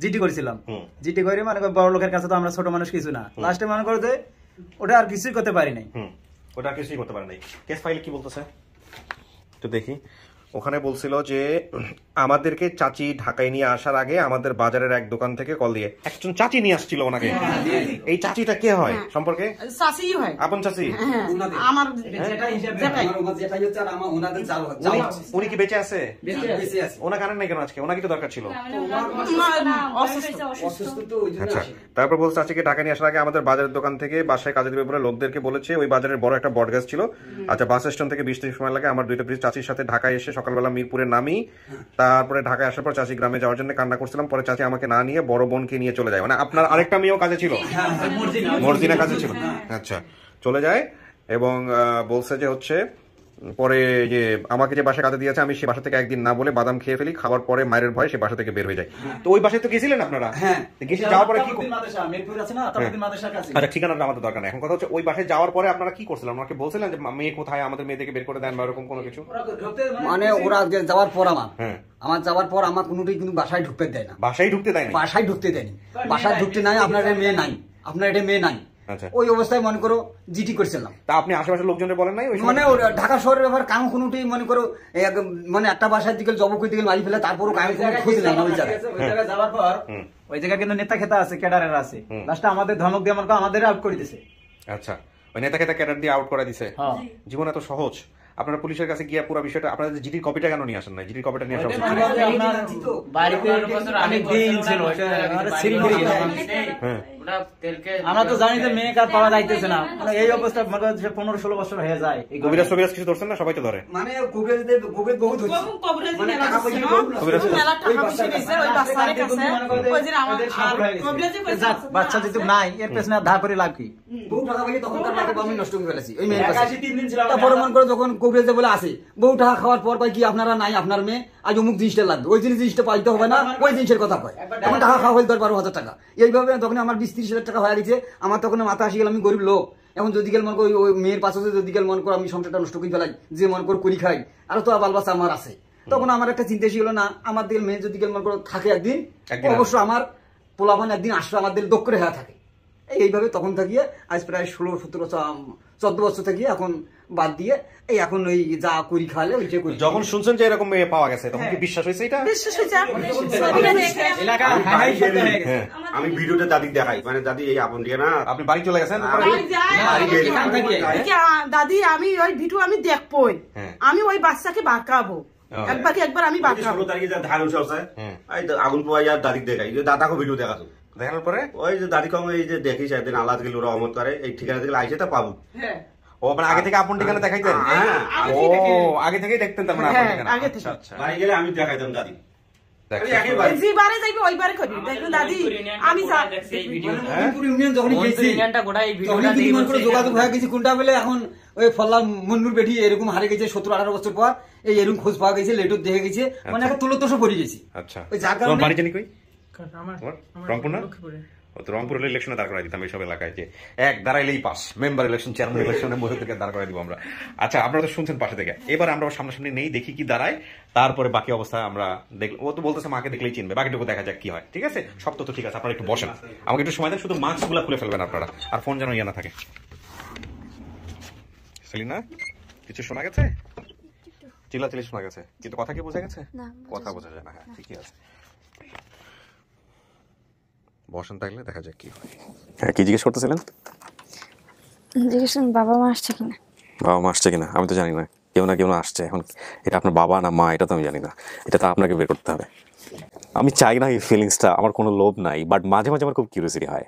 জিডি করেছিলাম। জিডি করে মানে বড় লোকের কাছে তো আমরা ছোট মানুষ কিছু না, লাস্টে মনে করতে ওটা আর কিছুই করতে পারি নাই। ওটা কিছুই করতে পারে নাই। কেস ফাইলে কি বলতেছে তো দেখি। ওখানে বলছিল যে আমাদেরকে চাচি ঢাকায় নিয়ে আসার আগে আমাদের বাজারের এক দোকান থেকে কল দিয়ে একজন চাচি নিয়ে আসছিল ওনাকে। এই চাচিটা কে হয় সম্পর্কে? চাচি হয়, আপন চাচি। আমার উনি কি বেঁচে আছে? ওনাকে আনেন নাই কেন আজকে? ওনাকে তো দরকার ছিল। আচ্ছা, তারপর বলছে চাচিকে ঢাকা নিয়ে আসার আগে আমাদের বাজারের দোকান থেকে বাসায় কাজে দিবে বলে লোকদেরকে বলেছে। ওই বাজারের বড় একটা বট গাছ ছিল। আচ্ছা, বাস স্ট্যান্ড থেকে 20 সময় লাগে। আমার দুইটা ব্রিজ চাচির সাথে ঢাকায় এসে সকালবেলা মিরপুরে নামি, তারপরে ঢাকায় আসার পর চাচি গ্রামে যাওয়ার জন্য কান্না করছিলাম। পরে চাচি আমাকে না নিয়ে বড় বোনকে নিয়ে চলে যায়। মানে আপনার আরেকটা মেয়েও কাজে ছিল, মর্জিনা কাজে ছিল। আচ্ছা, চলে যায় এবং বলছে যে হচ্ছে পরে যে আমাকে যে বাসায় কাজে দিয়েছে আমি সে বাসা থেকে একদিন না বলে বাদাম খেয়ে ফেলি, খাবার পরে মায়ের ভয় সে বাসা থেকে বের হয়ে যায়। তো ওই বাসায় তো গেছিলেন আপনারা? হ্যাঁ, যাওয়ার পরে কি? আচ্ছা, ঠিকানাটা আমাদের দরকার নেই এখন। কথা হচ্ছে ওই বাসায় যাওয়ার পরে আপনারা কি করছিলেন? ওনাকে বলছিলেন যে মেয়ে কোথায়, আমাদের মেয়েদেরকে বের করে দেন বা এরকম কোনো কিছু? মানে ওরা যাওয়ার পর আমার যাওয়ার পর আমার কোনোটাই কিন্তু বাসায় ঢুকতে দেয় না। বাসায় ঢুকতে দেয় না? বাসায় ঢুকতে দেয়নি। বাসায় ঢুকতে নাই, আপনার মেয়ে নাই, আপনার এটা মেয়ে নাই। ওই অবস্থায় মনে করো জিটি করছিলাম। তা আপনি আশেপাশের লোকজনের বলেন নাই? মানে ঢাকা শহরের ব্যাপার কাম কোনোটি মনে করো মানে একটা বাসার দিকে জব করতে গেলে মারি ফেলে, তারপরও কামে কোনো খোঁজ নেই না ওই জায়গায়। ওই জায়গায় যাওয়ার পর ওই জায়গায় কিন্তু নেতা খেতা আছে, ক্যাডারের আছে, লাস্টে আমাদের ধমক দিয়ে মনে করো আমাদের আউট করে দিছে। আচ্ছা, ওই নেতা খেতা ক্যাডার দিয়ে আউট করে দিছে। জীবন এত সহজ? আপনারা পুলিশের কাছে গিয়ে পুরো বিষয়টা, আপনারা জিডির কপিটা কেন নিয়ে আসেন না? জিডির কপিটা নিয়ে আসা উচিত। আমরা তো জানি যে মেয়ে কার পাওয়া যাইতেছে না, মানে এই অবস্থা 15-16 বছর হয়ে যায়। কবিরাজ টবিরাজ কিছু ধরছেন না? সবাই তো ধরে। মানে কবিরাজদের বহুত হচ্ছে, বাচ্চা যেহেতু নাই এর পেছনে ধা করে লাভ কি? বহু টাকা পাইলে তখন তার টাকা আমি নষ্ট করে ফেলেছি ওই মেয়ের কাছে। তারপরে মনে করো যখন কবিরাজে বলে আসে বহু টাকা খাওয়ার পর পাই কি আপনারা নাই, আপনার মেয়ে আজ অমুক জিনিসটা লাগবে, ওই জিনিসটা পাইতে হবে না, ওই জিনিসের কথা কয়। এখন টাকা খাওয়া হইল 10-12 হাজার টাকা। এইভাবে তখন আমার 20-30 হাজার টাকা হয়ে গেছে। আমার তখন মাথা আসি গেল আমি গরিব লোক। এখন যদি গেল মনে করি ওই মেয়ের পাশে যদি গেল মনে করো আমি সংসারটা নষ্ট করে ফেলাই, যে মনে করো করি খাই, আর তো বাল বাচ্চা আমার আছে। তখন আমার একটা চিন্তা ছিল না, আমার দিকে মেয়ে যদি গেল মনে করো থাকে একদিন, অবশ্য আমার পোলাপান একদিন আসলে আমার দিল দক্ষ রেখা থাকে। এইভাবে তখন থাকিয়ে আজ প্রায় 16-17-14 বছর থাকিয়ে এখন বাদ দিয়ে এই এখন ওই যা করি খালে ওইটা করি। যখন শুনছেন যে এরকম মেয়ে পাওয়া গেছে তখন কি বিশ্বাস হয়েছে? এটা বিশ্বাস হয়েছে। আমি ভিডিওটা দাদি দেখাই, মানে দাদি এই আপন দিয়ে না আপনি বাড়ি চলে গেছেন? দাদি আমি ওই ভিডিও আমি দেখবই, আমি ওই বাচ্চাকে বাঁকাবো, একবার আমি বাঁকাবো। 16 তারিখে যা ধান উঠে আছে আগুন পোয়া দাদি দেখাই, দাদাকে ভিডিও দেখাতো। দেখানোর পরে ওই যে দাদি কম এই যে দেখিস একদিন আল্লাহ গেল রহমত করে এই ঠিকানা থেকে আইসে তা পাবো। ও মানে আগে থেকে আপন ঠিকানা দেখাইতেন? ও আগে থেকেই দেখতেন তার মানে আপন ঠিকানা। আচ্ছা আচ্ছা, বাড়ি গেলে আমি দেখাইতাম দাদি। যোগাযোগ হয়ে গেছে কোনটা বলে এখন ওই ফল্লা মন্নুর বেটি এরকম হারে গেছে 17-18 বছর পর, এই এরকম খোঁজ পাওয়া গেছে, লেটুর দেখে গেছে, মানে একটা তুলোতসো পড়ে গেছি। আচ্ছা, ওই যার কারণে বাড়ি জানি কই? রংপুর না? তো রংপুর হলে ইলেকশনে দাঁড় করাই দিতাম এইসব এলাকায়, যে এক দাঁড়াইলেই পাস, মেম্বার ইলেকশন, চেয়ারম্যান ইলেকশনের মধ্যে থেকে দাঁড় করাই দিব আমরা। আচ্ছা, আপনারা তো শুনছেন পাশে থেকে, এবার আমরা সামনাসামনি নেই, দেখি কি দাঁড়ায়, তারপরে বাকি অবস্থা আমরা দেখব। ও তো বলতেছে মাকে দেখলেই চিনবে, বাকিটুকু দেখা যাক কি হয়। ঠিক আছে, সব তো ঠিক আছে, আপনারা একটু বসেন, আমাকে একটু সময় দেন, শুধু মাস্ক গুলা খুলে ফেলবেন আপনারা, আর ফোন যেন ইয়ে না থাকে। সেলিনা, কিছু শোনা গেছে? চিল্লাচিল্লি শোনা গেছে, কিন্তু কথা কি বোঝা গেছে? কথা বোঝা যায় না। হ্যাঁ, ঠিকই আছে, বসেন তাইলে দেখা যাক কি হয়। হ্যাঁ, কি জিজ্ঞেস করতেছিলেন? জিজ্ঞেস করুন বাবা মা আসছে কিনা। বাবা মা আসছে কিনা আমি তো জানি না, কেউ না আসছে। এখন এটা আপনার বাবা না মা এটা তো আমি জানি না, এটা তো আপনাকে বের করতে হবে। আমি চাই না এই ফিলিংসটা, আমার কোনো লোভ নাই, বাট মাঝে মাঝে আমার খুব কিউরিওসিটি হয়,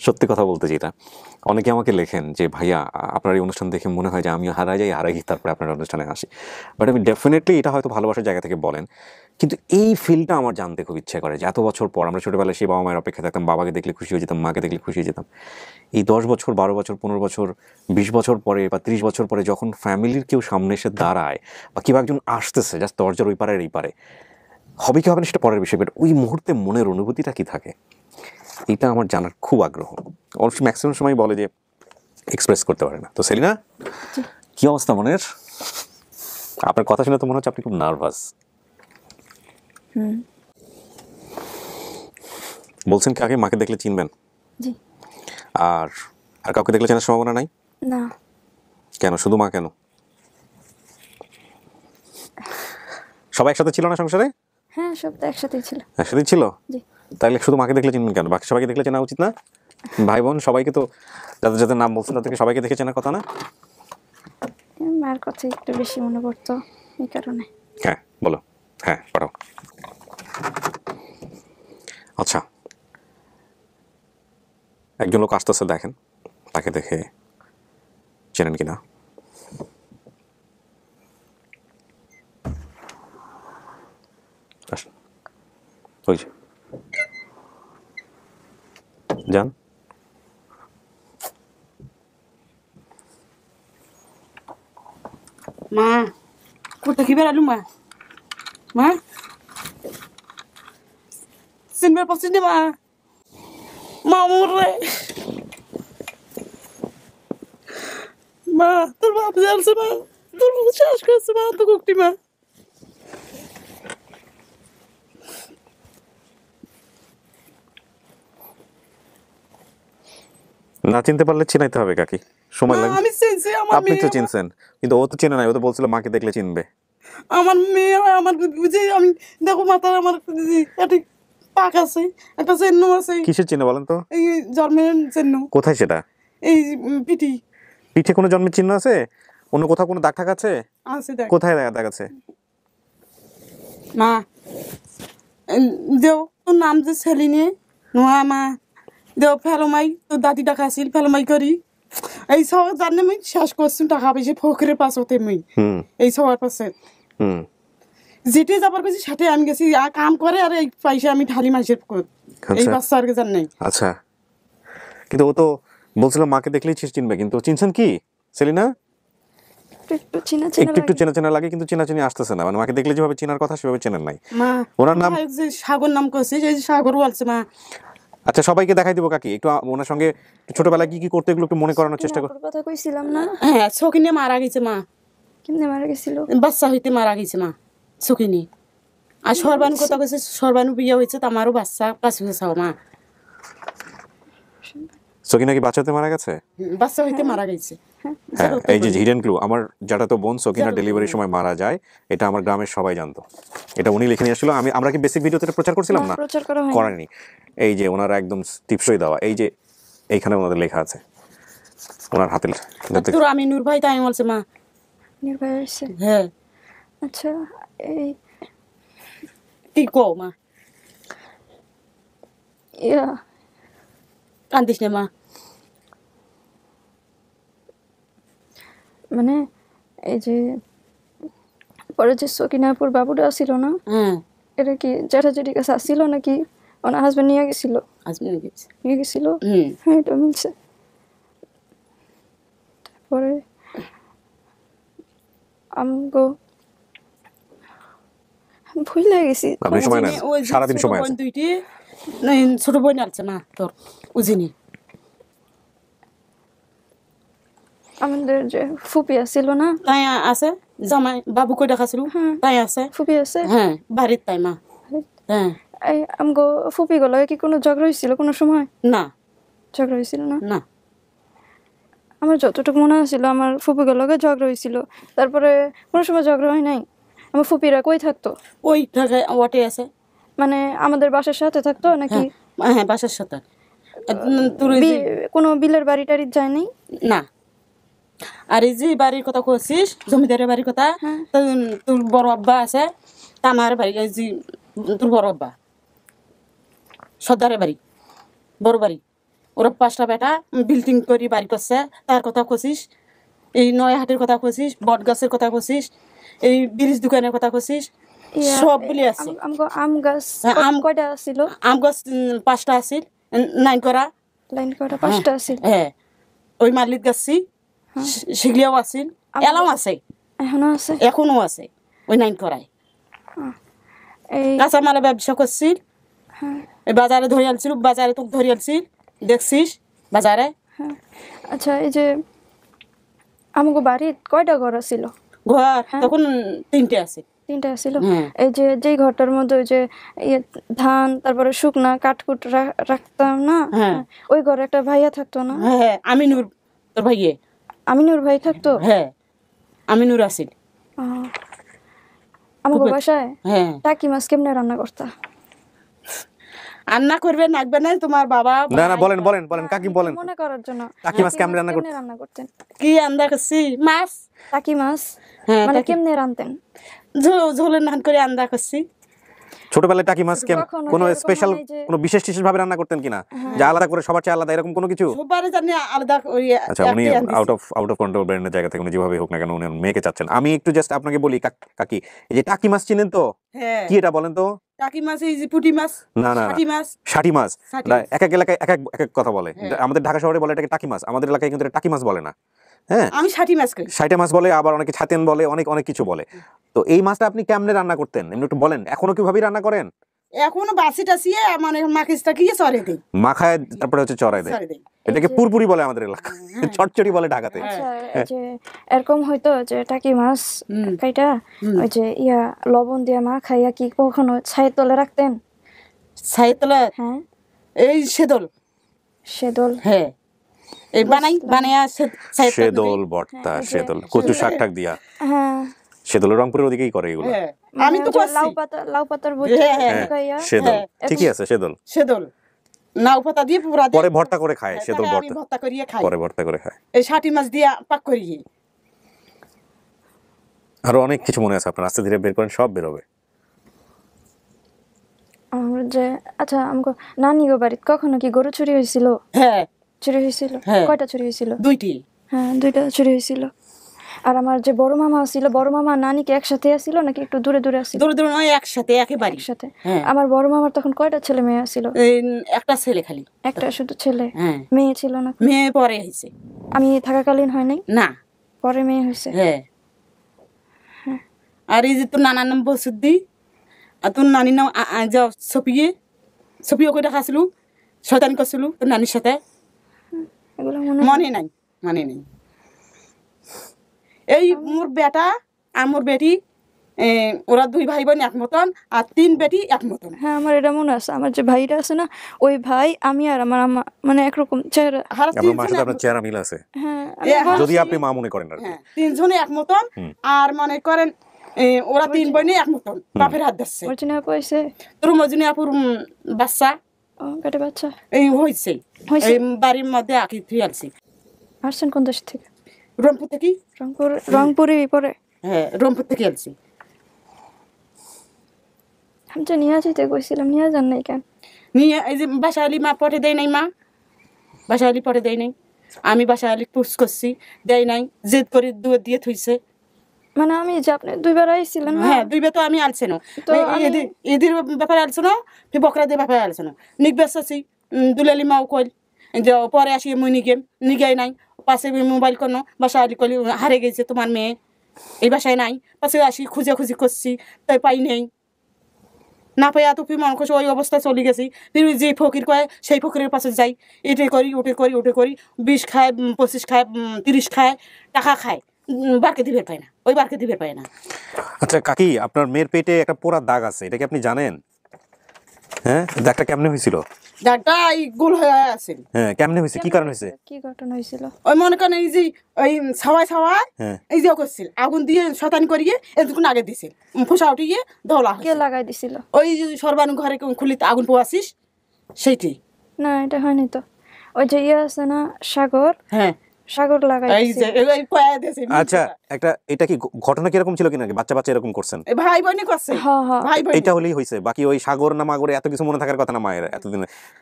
সত্যি কথা বলতে। যেটা অনেকে আমাকে লেখেন যে ভাইয়া আপনার এই অনুষ্ঠান দেখে মনে হয় যে আমি হারাই গিয়ে তারপরে আপনার অনুষ্ঠানে আসি, বাট আমি ডেফিনেটলি এটা হয়তো ভালোবাসার জায়গা থেকে বলেন, কিন্তু এই ফিলটা আমার জানতে খুব ইচ্ছে করে যে এত বছর পর আমরা ছোটোবেলায় সেই বাবা মায়ের অপেক্ষা থাকতাম, বাবাকে দেখলে খুশি হয়ে যেতাম, মাকে দেখলে খুশি হয়ে যেতাম। এই 10 বছর 12 বছর 15 বছর 20 বছর পরে বা 30 বছর পরে যখন ফ্যামিলির কেউ সামনে এসে দাঁড়ায় বা কেউ একজন আসতেছে জাস্ট দরজার ওই পারে এই পারে, হবে কি হবে না সেটা পরের বিষয়, বাট ওই মুহূর্তে মনের অনুভূতিটা কি থাকে এটা আমার জানার খুব আগ্রহ। অবশ্য ম্যাক্সিমাম সময় বলে যে এক্সপ্রেস করতে পারে না। তো সেলিনা, কি অবস্থা মনের? আপনার কথা শুনে তো মনে হচ্ছে আপনি খুব নার্ভাস। বলছেন কি আগে মাকে দেখলে চিনবেন? জি। আর কাউকে দেখলে চেনার সম্ভাবনা নাই? না। কেন, শুধু মা কেন? সবাই একসাথে ছিল না সংসারে? হ্যাঁ, সব তো একসাথেই ছিল। একসাথেই ছিল? জি। তাহলে শুধু মাকে দেখলে চিনবেন কেন? বাকি সবাইকে দেখলে চেনা উচিত না? ভাই বোন সবাইকে তো, যাদের যাদের নাম বলছেন তাদেরকে সবাইকে দেখে চেনার কথা না? মার কথা একটু বেশি মনে পড়তো এই কারণে। হ্যাঁ বলো, হ্যাঁ পাঠাও। আচ্ছা, একজন লোক আস্তে আস্তে দেখেন, তাকে দেখে চেনেন কিনা? ওই যে যান। মা কোথায় কি বেড়ালু মা? মা চিনবার পাচ্ছিস না মা? মামুর রে মা, তোর বাপ জানছে মা, তোর শ্বাস করছে মা, তো কুকটি মা। না চিনতে পারলে চিনাইতে হবে কাকি, সময় লাগবে। আমি চিনছি, আমার আপনি তো চিনছেন, কিন্তু ও তো চেনে নাই। ও তো বলছিল মাকে দেখলে চিনবে। আমার মেয়ে আমার বুঝে, আমি দেখো মাথার আমার একটা পাক আছে, একটা চিহ্ন আছে। কিসের চিহ্ন বলেন তো? এই জন্মের চিহ্ন। কোথায় সেটা? এই পিঠি। পিঠে কোনো জন্মের চিহ্ন আছে? অন্য কোথাও কোনো দাগ টাগ আছে? আছে দেখ। কোথায় দাগ আছে? মা দেও তোর নাম যে সেলিনে নোয়া মা, দেও ফেলোমাই তোর দাদি টাকা আসিল ফেলোমাই করি। এই সব জানে মুই শেষ করছি টাকা পয়সা ফকরের পাশ হতে মুই এই সবার পাশে যেটি যাবার গেছি সাথে আমি গেছি কাম করে, আর এই পয়সা আমি ঢালি মাসের এই বাচ্চা আর জান নাই। আচ্ছা, কিন্তু ও তো বলছিল মাকে দেখলেই চিনবে, কিন্তু চিনছেন কি সেলিনা? একটু চেনা চেনা লাগে, কিন্তু চেনাচেনি আসতেছে না। মানে মাকে দেখলে যেভাবে চেনার কথা সেভাবে চেনেন নাই। মা ওনার নাম সাগর নাম করছে, এই সাগর বলছে মা। আচ্ছা, সবাইকে দেখাই দিব কাকি, একটু ওনার সঙ্গে ছোটবেলায় কি কি করতে এগুলো একটু মনে করানোর চেষ্টা করো। কথা কইছিলাম না? হ্যাঁ, সকিনে মারা গেছে মা। কেমনে মারা গেছিল? বাচ্চা হইতে মারা গেছে মা সকিনে। আর সর্বানু কথা কইছে, সর্বানু বিয়ে হয়েছে, আমারও বাচ্চা কাছে গেছে মা। সকিনা কি বাচ্চাতে মারা গেছে? বাচ্চা হইতে মারা গেছে। হ্যাঁ, এই যে হিডেন ক্লু, আমার যেটা তো বোন সকিনা ডেলিভারির সময় মারা যায়, এটা আমার গ্রামের সবাই জানতো। এটা উনি লিখে নিয়ে আসছিল। আমরা কি বেসিক ভিডিওতে প্রচার করছিলাম না? করেনি। এই যে ওনারা একদম টিপসই দেওয়া, এই যে এইখানে ওনাদের লেখা আছে ওনার হাতে। তোর আমি নূর ভাই তাই বলছে মা। নূর ভাই আছে? হ্যাঁ। আচ্ছা, এই কি কও মা? ইয়া কান্দিস না মা। মানে এই যে পরে যে সকিনাপুর বাবুটা আসছিল না, এটা কি জ্যাঠাজেঠির কাছে আসছিল নাকি ওনার হাজবেন্ড নিয়ে গেছিল? নিয়ে গেছিল। হ্যাঁ, এটা মিলছে। তারপরে আমগো ভুলে গেছি। সারাদিন সময় আছে। দুইটি ছোট বোন আছে মা তোর উজিনি। আমাদের যে ফুপি আছিল না, তাই আছে। জামাই বাবু কই দেখাছিল, তাই আছে। ফুপি আছে? হ্যাঁ, বাড়ির তাই মা। হ্যাঁ, এই আমগো ফুপি গুলো কি কোনো ঝগড়া হয়েছিল কোনো সময়? না, ঝগড়া হয়েছিল না। না, আমার যতটুকু মনে হয়েছিল আমার ফুপি গুলোকে ঝগড়া হয়েছিল, তারপরে কোনো সময় ঝগড়া হয় নাই। আমার ফুপিরা কই থাকতো? ওই জায়গায় ওয়াটে আছে। মানে আমাদের বাসার সাথে থাকতো নাকি? হ্যাঁ, বাসার সাথে। কোনো বিলের বাড়ি টাড়ি যায় নাই? না। আর এই যে বাড়ির কথা কইছিস, জমিদারের বাড়ির কথা, তোর বড় আব্বা আছে, আমার বাড়ি, এই যে তোর বড় আব্বা সর্দারের বাড়ি, বড় বাড়ি, ওরা 5টা বেটা বিল্ডিং করে বাড়ি করছে, তার কথা কইছিস। এই নয়াহাটের কথা কইছিস, বট গাছের কথা কইছিস, এই ব্রিজ দোকানের কথা কইছিস, সবগুলি আছে। আম গাছ আম কয়টা ছিল? আম গাছ 5টা আছিল, লাইন করা 5টা আছিল। হ্যাঁ, ওই মালিক গাছি সেগুলিও আছিল, এলাও আছে, এখনো আছে ওই লাইন করায়। কাঁচামালের ব্যবসা করছিল, এই বাজারে ধরে আনছিল, বাজারে তোকে ধরে আনছিল, দেখছিস বাজারে। আচ্ছা, এই যে আমাকে বাড়ির কয়টা ঘর ছিল? ঘর তখন 3টে আছে। 3টা ছিল। এই যে যেই ঘরটার মধ্যে ওই যে ধান তারপরে শুকনা কাঠকুট রাখতাম না, ওই ঘরে একটা ভাইয়া থাকতো না? হ্যাঁ, আমিনুর, তোর ভাইয়ে আমিনুর ভাই থাকতো? হ্যাঁ, আমিনুর আছিল আমাকে বাসায়। টাকি মাছ কেমনে রান্না করতা? রান্না করবে নাকবে না তোমার বাবা? না না, বলেন বলেন বলেন কাকি, বলেন। মনে করার জন্য টাকি মাছ কেমনে রান্না করতেন? কি রান্না করছি? মাছ, টাকি মাছ মানে কেমনে রান্তেন? ঝোলের নান করে রান্না করছি। ছোটবেলায় টাকি মাছ কোনো স্পেশাল কোনো বিশেষ ভাবে রান্না করতেন কিনা, যা আলাদা করে সবার চেয়ে আলাদা এরকম কোনো কিছু? সবারই জানি আলাদা। আচ্ছা, উনি আউট অফ কন্ট্রোল ব্রেনের জায়গা থেকে উনি যেভাবে হোক না কেন উনি মেয়েকে চাচ্ছেন। আমি একটু জাস্ট আপনাকে বলি কাকি, এই যে টাকি মাছ চিনেন তো? কি এটা বলেন তো? টাকি মাছ এই যে পুঁটি মাছ। না না, ষাটি মাছ। এক এক এলাকায় এক এক কথা বলে। আমাদের ঢাকা শহরে বলে এটাকে টাকি মাছ, আমাদের এলাকায় কিন্তু টাকি মাছ বলে না। হ্যাঁ, আমি ষাটি মাছ বলে, আবার অনেকে ছাতেন বলে, অনেক কিছু বলে। তো এই মাছটা আপনি কেমনে রান্না করতেন এমনি একটু বলেন? এখনো কিভাবে রান্না করেন? এখনো বাসি টাসিয়ে মানে মাখিসটা কি চড়ে দেই, মাখায় তারপরে হচ্ছে চড়াই দেয়। এটাকে পুরপুরি বলে আমাদের এলাকায়, চটচড়ি বলে ঢাকাতে। যে এরকম হয়তো যে টাকি মাছ কাইটা ওই যে লবণ দিয়ে মাখাইয়া কি কখনো ছাই তলে রাখতেন? ছাই তলে? হ্যাঁ, এই সেদল। হ্যাঁ, এই বানাইয়া সেদল ভর্তা, সেদল কচু শাক টাক দিয়া। হ্যাঁ, সেদল রংপুরের ওদিকেই করে এগুলো। আমি তো লাউ পাতার বড়ি খাইয়া। সেদল ঠিকই আছে, সেদল লাউ পাতা দিয়ে পুরা পরে ভর্তা করে খায়, সেদল ভর্তা করিয়ে খায়, পরে ভর্তা করে খায়। এই ষাটি মাছ দিয়া পাক করিয়ে। আরো অনেক কিছু মনে আছে আপনার? আস্তে ধীরে বের করেন, সব বেরোবে। যে আচ্ছা, আমাকে নানি গো বাড়িতে কখনো কি গরু চুরি হয়েছিল? হ্যাঁ, চুরি হয়েছিল। কয়টা চুরি হয়েছিল? 2টি। হ্যাঁ, 2টা চুরি হয়েছিল। আর আমার যে বড় মামা ছিল, বড় মামা নানিকে একসাথে আসছিল নাকি একটু দূরে দূরে আসছিল? দূরে নয়, একসাথে, একেবারে একসাথে। আমার বড় মামার তখন কয়টা ছেলে মেয়ে আসছিল? একটা ছেলে, খালি একটা শুধু ছেলে, মেয়ে ছিল না? মেয়ে পরে হয়েছে। আমি থাকাকালীন হয় নাই? না, পরে মেয়ে হয়েছে। হ্যাঁ। আর এই যে তোর নানার নাম বসুদ্দি, আর তোর নানির নাম সপিয়ে করে খাইছিল, শয়তানি করছিল তোর নানির সাথে। এগুলো মনে নাই। এই মোর বেটা আর মোর বেটি, ওরা 2 ভাই বোন এক মতন, আর 3 বেটি এক মতন। হ্যাঁ, আমার এটা মনে আছে। আমার যে ভাইটা আছে না, ওই ভাই, আমি আর আমার আম্মা মানে একরকম চেহারা। আপনার চেহারা মিল আছে, যদি আপনি মা মনে করেন। 3 জনে এক মতন, আর মনে করেন ওরা 3 বোনে এক মতন, বাপের হাত ধরছে। মর্জিনা আপু হয়েছে? তোর মর্জিনা আপুর বাচ্চা এই হয়েছে, এই বাড়ির মধ্যে আঁকি থুই আনছি। আসছেন কোন দেশ থেকে? রংপুর থেকে। রংপুরে পরে? হ্যাঁ, রংপুর থেকে আনছি। আমি তো নিয়ে যেতে কইছিলাম, নিয়ে যান নাই কেন? নিয়ে এই যে বাসালি মা পটে দেয় নাই, মা বাসালি পটে দেয় নাই, আমি বাসালি পুষ করছি, দেয় নাই, জেদ করে দিয়ে থুইছে। মানে আমি যে আপনি 2বার আইছিলেন? হ্যাঁ, 2বার তো আমি আলছে না, এদের ব্যাপারে আলছে না, বকরাদের ব্যাপারে আলছে না। নিকবেস আছি, দুলালি মাও কইল যে পরে আসি মুই নিগাই নাই, পাশে মোবাইল কোনো বাসা আলি কইল হারে গেছে তোমার মেয়ে, এই বাসায় নাই। পাশে আসি খুঁজি করছি, তাই পাই নেই, না পাই তুই মনে করছো ওই অবস্থা চলে গেছি। যে ফকির কয় সেই ফকিরের পাশে যাই, এটে করি ওটে করি 20 খায়, 25 খায়, 30 খায়, টাকা খায়, বারকে দিবে পায় না, ওই বারকে দিবে পায় না। আচ্ছা কাকি, আপনার মেয়ের পেটে একটা পোড়া দাগ আছে, এটা কি আপনি জানেন? হ্যাঁ, দাগটা কেমনে হয়েছিল? দাগটা এই গোল হয়ে আছে। হ্যাঁ, কেমনে হয়েছে, কি কারণে হয়েছে? কি ঘটনা হয়েছিল? ওই মনে করেন এই যে ওই ছাওয়ায় এই যে করছিল, আগুন দিয়ে শতানি করিয়ে এতক্ষণ আগে দিছিল, ফোসা উঠিয়ে ধলা। কে লাগাই দিছিল? ওই যে সর্বানু ঘরে খুলিতে আগুন পোয়াছিস সেইটি। না, এটা হয়নি তো। ওই যে আছে না সাগর, হ্যাঁ সাগর লাগাই দিছে। আচ্ছা, এটা কি ঘটনা কি এরকম ছিল কিনা, বাচ্চা এরকম করছেন? ভাই বোনই করছে। ভাই বোন এটা হলেই হইছে, বাকি ওই সাগর না মাগরে এত কিছু মনে থাকার কথা না মায়ের এতদিন,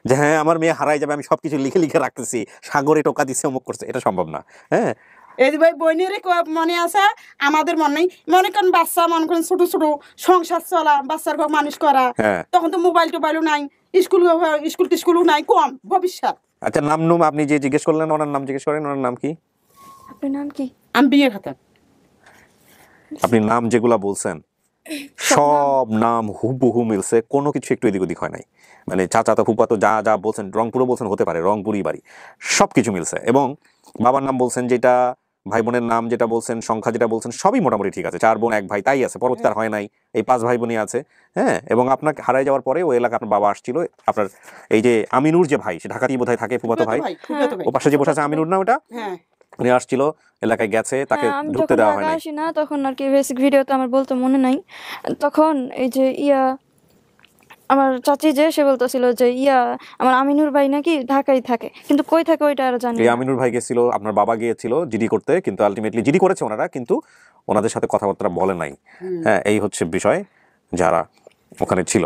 যে হ্যাঁ আমার মেয়ে হারাই যাবে আমি সবকিছু লিখে রাখতেছি, সাগরে টোকা দিছে অমুক করছে, এটা সম্ভব না। হ্যাঁ, এই ভাই বোনের মনে আছে, আমাদের মনে নেই। মনে করেন বাচ্চা, মনে করেন ছোট সংসার চলা, বাচ্চার মানুষ করা, তখন তো মোবাইল টোবাইলও নাই, স্কুলও নাই, কম ভবিষ্যৎ। আচ্ছা, নাম আপনি যে জিজ্ঞেস করলেন ওনার নাম জিজ্ঞেস করেন, ওনার নাম কি? আপনার নাম কি? আমি বিয়ে খাতা। আপনি নাম যেগুলা বলছেন সব নাম হুবহু মিলছে, কোনো কিছু একটু এদিক ওদিক হয় নাই। মানে চাচা ফুপাতো যা যা বলছেন, রংপুরও বলছেন, হতে পারে রংপুরই বাড়ি, সব কিছু মিলছে। এবং বাবার নাম বলছেন যেটা, ভাই বোনের নাম যেটা বলছেন, সংখ্যা যেটা বলছেন, সবই মোটামুটি ঠিক আছে। 4 বোন 1 ভাই তাই আছে, পরবর্তী আর হয় নাই, এই 5 ভাই বোনই আছে। হ্যাঁ, এবং আপনাকে হারাই যাওয়ার পরে ওই এলাকা আপনার বাবা আসছিল, আপনার এই যে আমিনুর যে ভাই, সে ঢাকাতেই বোধহয় থাকে, ফুফাতো ভাই, ও পাশে যে বসে আছে আমিনুর না ওটা, উনি আসছিল, এলাকায় গেছে, তাকে ঢুকতে দেওয়া হয় না। আসি না তখন আর কি, বেসিক ভিডিও তো আমার বলতে মনে নাই। তখন এই যে আমার চাচি যে সে বলতেছিল যে আমার আমিনুর ভাই নাকি ঢাকায় থাকে, কিন্তু কই থাকে ওইটা আর জানি না। এই আমিনুর ভাই গেছিল, আপনার বাবা গিয়েছিল জিডি করতে, কিন্তু আলটিমেটলি জিডি করেছে ওনারা, কিন্তু ওনাদের সাথে কথাবার্তা বলে নাই। হ্যাঁ, এই হচ্ছে বিষয় যারা ওখানে ছিল।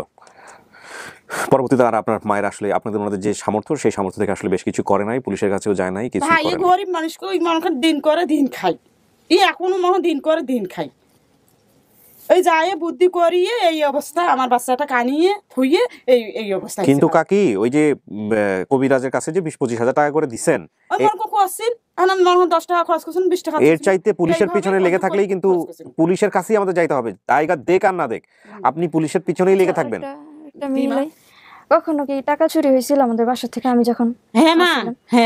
পরবর্তীতে আর আপনার মায়ের আসলে আপনাদের ওনাদের যে সামর্থ্য, সেই সামর্থ্য থেকে আসলে বেশ কিছু করে নাই, পুলিশের কাছেও যায় নাই, কিছু করে নাই। গরিব মানুষকে ওই মানুষের দিন করে দিন খাই, এখনো মনে দিন করে দিন খাই। এই যায় বুদ্ধি করিয়ে এই অবস্থা, আমার বাচ্চাটা কানিয়ে থুইয়ে এই অবস্থা। কিন্তু কাকি ওই যে কবিরাজের কাছে যে 20-25 হাজার টাকা করে দিচ্ছেন, এর চাইতে পুলিশের পিছনে লেগে থাকলেই কিন্তু পুলিশের কাছেই আমাদের যাইতে হবে, জায়গা দেখ আর না দেখ, আপনি পুলিশের পিছনেই লেগে থাকবেন। কখনো কি টাকা চুরি হয়েছিল আমাদের বাসা থেকে? আমি যখন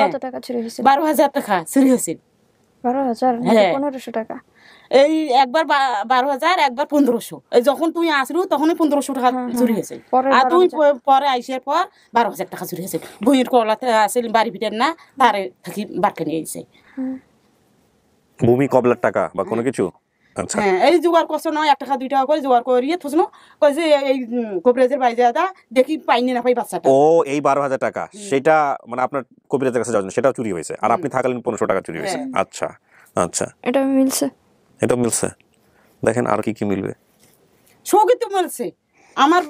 কত টাকা চুরি হয়েছিল? 12,000 টাকা চুরি হয়েছিল। 12,000? 1500 টাকা। এই একবার 12,000, একবার 1500। এই যখন তুই আসলু তখনই 1500 টাকা চুরি হয়েছে। আর তুই পরে আইসার পর 12,000 টাকা চুরি হয়েছে। বইয়ের কলাতে আসেন বাড়ি ভিটার না, তারে থাকি বারকে নিয়ে এসে ভূমি কবলার টাকা বা কোনো কিছু। আচ্ছা, হ্যাঁ, এই জোগাড় করছে নয়, 1 টাকা 2 টাকা করে জোগাড় করিয়ে থুসনো কই যে এই কবিরাজের বাইরে দাদা দেখি পাইনি না পাই বাচ্চাটা। ও এই 12,000 টাকা সেটা মানে আপনার কবিরাজের কাছে যাওয়ার জন্য সেটাও চুরি হয়েছে, আর আপনি থাকলেন 1500 টাকা চুরি হয়েছে। আচ্ছা আচ্ছা, এটা মিলছে, এটা মিলছে। দেখেন আর কি কি মিলবে। সবই তো মিলছে। আমার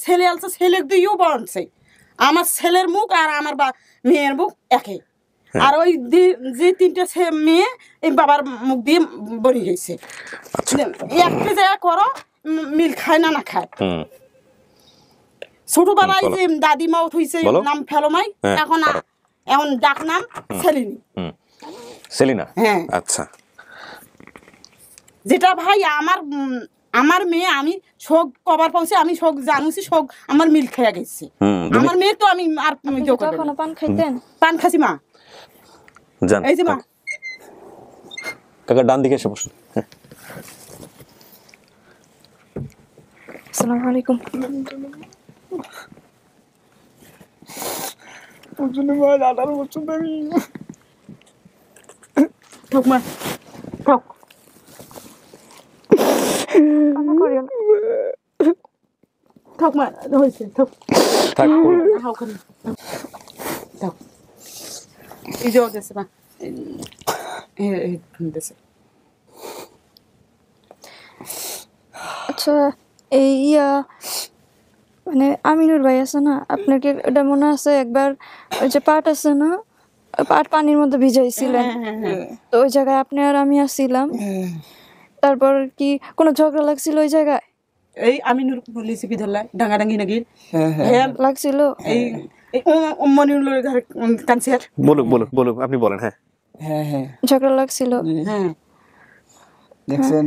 ছেলে আছে, ছেলে দিয়েও বানছে। আমার ছেলের মুখ আর আমার মেয়ের মুখ একই। আর ওই যে 3টে মেয়ে এই বাবার মুখ দিয়ে বনি গেছে। একটা জায়গা করো মিল খায় না খায়। ছোটবেলায় যে দাদিমাও হইছে নাম ফেলোমাই, এখন ডাক নাম সেলিনি। সেলিনা? হ্যাঁ। আচ্ছা, যেটা ভাই আমার মেয়ে, আমি শোক কবার পাইছি, আমি শোক জানুছি, শোক আমার মিল খেয়ে গেছে। আমার মেয়ে তো আমি আর পান খাইতেন? পান খাসি মা। এই যে মা, কাকা ডান দিকে এসে বসুন। আসসালামু আলাইকুম। ঠক মা, ঠক ঠক মা, হয়েছে ঠক থাক ওখানে ঠক। এই যে দেশে মা, এই দেশে। আচ্ছা, এই মানে আমিনুর ভাই আছে না, আপনার কি এটা মনে আছে একবার ওই যে পাট আছে না, পাট পানির মধ্যে ভিজাইছিলেন, তো ওই জায়গায় আপনি আর আমি আসছিলাম, তারপর কি কোনো ঝগড়া লাগছিল ওই জায়গায়? এই আমিনুর পুলিশ কি ধরলা ডাঙ্গাডাঙ্গি নাকি লাগছিল? এই মনিউলের ঘরে কানসিয়ার। বলুন বলুন বলুন, আপনি বলেন। হ্যাঁ হ্যাঁ হ্যাঁ, ঝগড়া লাগছিল। হ্যাঁ, দেখছেন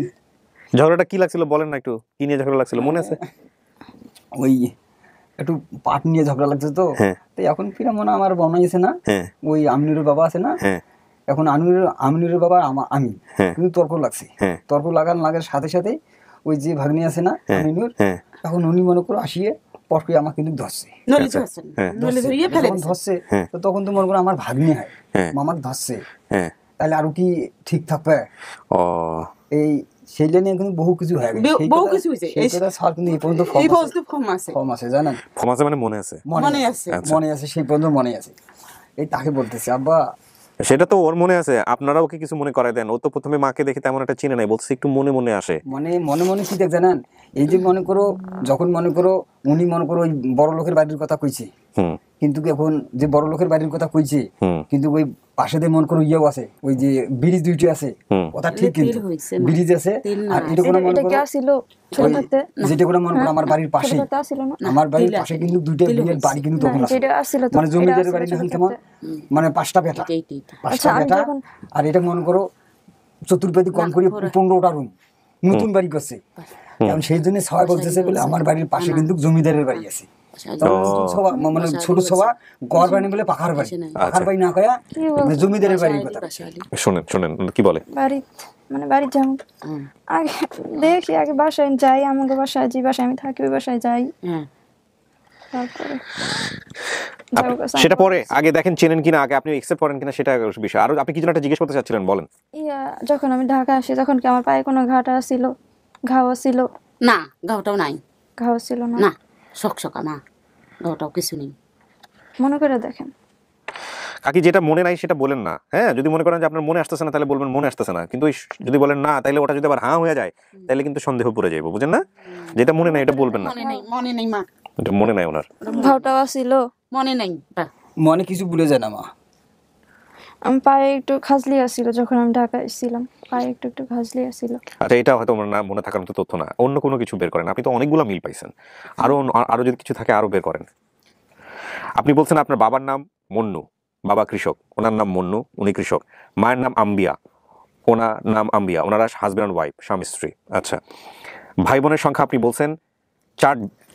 ঝগড়াটা কি লাগছিল বলেন না একটু, কি নিয়ে ঝগড়া লাগছিল মনে আছে? ওই একটু পাট নিয়ে ঝগড়া লাগছে তো। তো এখন ফিরে মনে আমার বানাইছে না, ওই আমিনুরের বাবা আছে না, এখন আমিনুরের বাবা আমি কিন্তু তর্ক লাগছে। তর্ক লাগার সাথে সাথে ওই যে ভাগ্নি আছে না আমিনুর, এখন উনি মনে করো আসিয়ে পটকে আমাকে কিন্তু ধরছে। ধরছে তো তখন তো মনে করো আমার ভাগ্নি হয়, মামাকে ধরছে, তাহলে আরো কি ঠিক থাকবে? এই সেইটা নিয়ে কিন্তু বহু কিছু হয়ে গেছে, বহু কিছু হয়েছে। সেইটা স্যার কিন্তু এই পর্যন্ত ফর্ম আছে জানেন, ফর্ম আছে মানে মনে আছে, মনে আছে সেই পর্যন্ত মনে আছে। এই তাকে বলতেছে আব্বা, সেটা তো ওর মনে আছে, আপনারা ওকে কিছু মনে করাই দেন। ও তো প্রথমে মাকে দেখে তেমন একটা চিনে নাই, বলছে একটু মনে মনে আসে। মনে মনে কি দেখ জানেন, এই যে মনে করো যখন মনে করো উনি মনে করো ওই বড় লোকের বাড়ির কথা কইছে, কিন্তু এখন যে বড় লোকের বাড়ির কথা কইছে, কিন্তু ওই পাশে দিয়ে মনে করো ইয়েও আছে, ওই যে ব্রিজ দুইটি আছে, কথা ঠিক, কিন্তু ব্রিজ আছে। আর এটা কোনো মনে করো যেটা কোনো মনে করো আমার বাড়ির পাশে, আমার বাড়ির পাশে কিন্তু দুইটা বিয়ের বাড়ি কিন্তু তখন আছে, মানে জমিদারের বাড়ি যখন কেমন মানে 5টা বেটা, আর এটা মনে করো চতুর্পাতি কম করে 15টা রুম নতুন বাড়ি করছে। কারণ সেই জন্য সবাই বলতেছে বলে আমার বাড়ির পাশে কিন্তু জমিদারের বাড়ি আছে, মানে ছোট সভা ঘর বাড়ি বলে পাখার বাড়ি, পাখার বাড়ি না কয়া জমিদারের বাড়ির কথা। শুনেন শুনেন কি বলে, বাড়ি মানে বাড়ি যাবো আগে দেখি, আগে বাসায় যাই, আমাকে বাসায় যে বাসায় আমি থাকি ওই বাসায় যাই, তারপরে সেটা পরে আগে দেখেন চেনেন কিনা, আগে আপনি অ্যাকসেপ্ট করেন কিনা সেটা বিষয়। আর আপনি কি যেন একটা জিজ্ঞেস করতে চাচ্ছিলেন, বলেন। যখন আমি ঢাকা আসি তখন কি আমার পায়ে কোনো ঘাটা ছিল, ঘাও ছিল? না, ঘাওটাও নাই। ঘাও ছিল না? না, শকশকা না, ঘাওটাও কিছু নেই। মনে করে দেখেন কাকি, যেটা মনে নাই সেটা বলেন না। হ্যাঁ, যদি মনে করেন যে আপনার মনে আসতেছে না তাহলে বলবেন মনে আসতেছে না, কিন্তু যদি বলেন না তাহলে ওটা যদি আবার হ্যাঁ হয়ে যায় তাহলে কিন্তু সন্দেহ পড়ে যাইব, বুঝেন না? যেটা মনে নাই এটা বলবেন না। মনে নেই মা, এটা মনে নাই ওনার। ঘাওটাও ছিল? মনে নেই, মনে কিছু ভুলে যায় না মা। আমি পায়ে একটু খাজলি আসছিল যখন আমি ঢাকা এসেছিলাম, পায়ে একটু একটু খাজলি আসছিল। আচ্ছা, এটা হয়তো না মনে থাকার মতো তথ্য না, অন্য কোনো কিছু বের করেন। আপনি তো অনেকগুলো মিল পাইছেন, আরো যদি কিছু থাকে আরো বের করেন। আপনি বলছেন আপনার বাবার নাম মন্নু, বাবা কৃষক, ওনার নাম মন্নু, উনি কৃষক। মায়ের নাম আম্বিয়া, ওনার নাম আম্বিয়া, ওনারা হাজব্যান্ড অ্যান্ড ওয়াইফ, স্বামী স্ত্রী। আচ্ছা, ভাই বোনের সংখ্যা আপনি বলছেন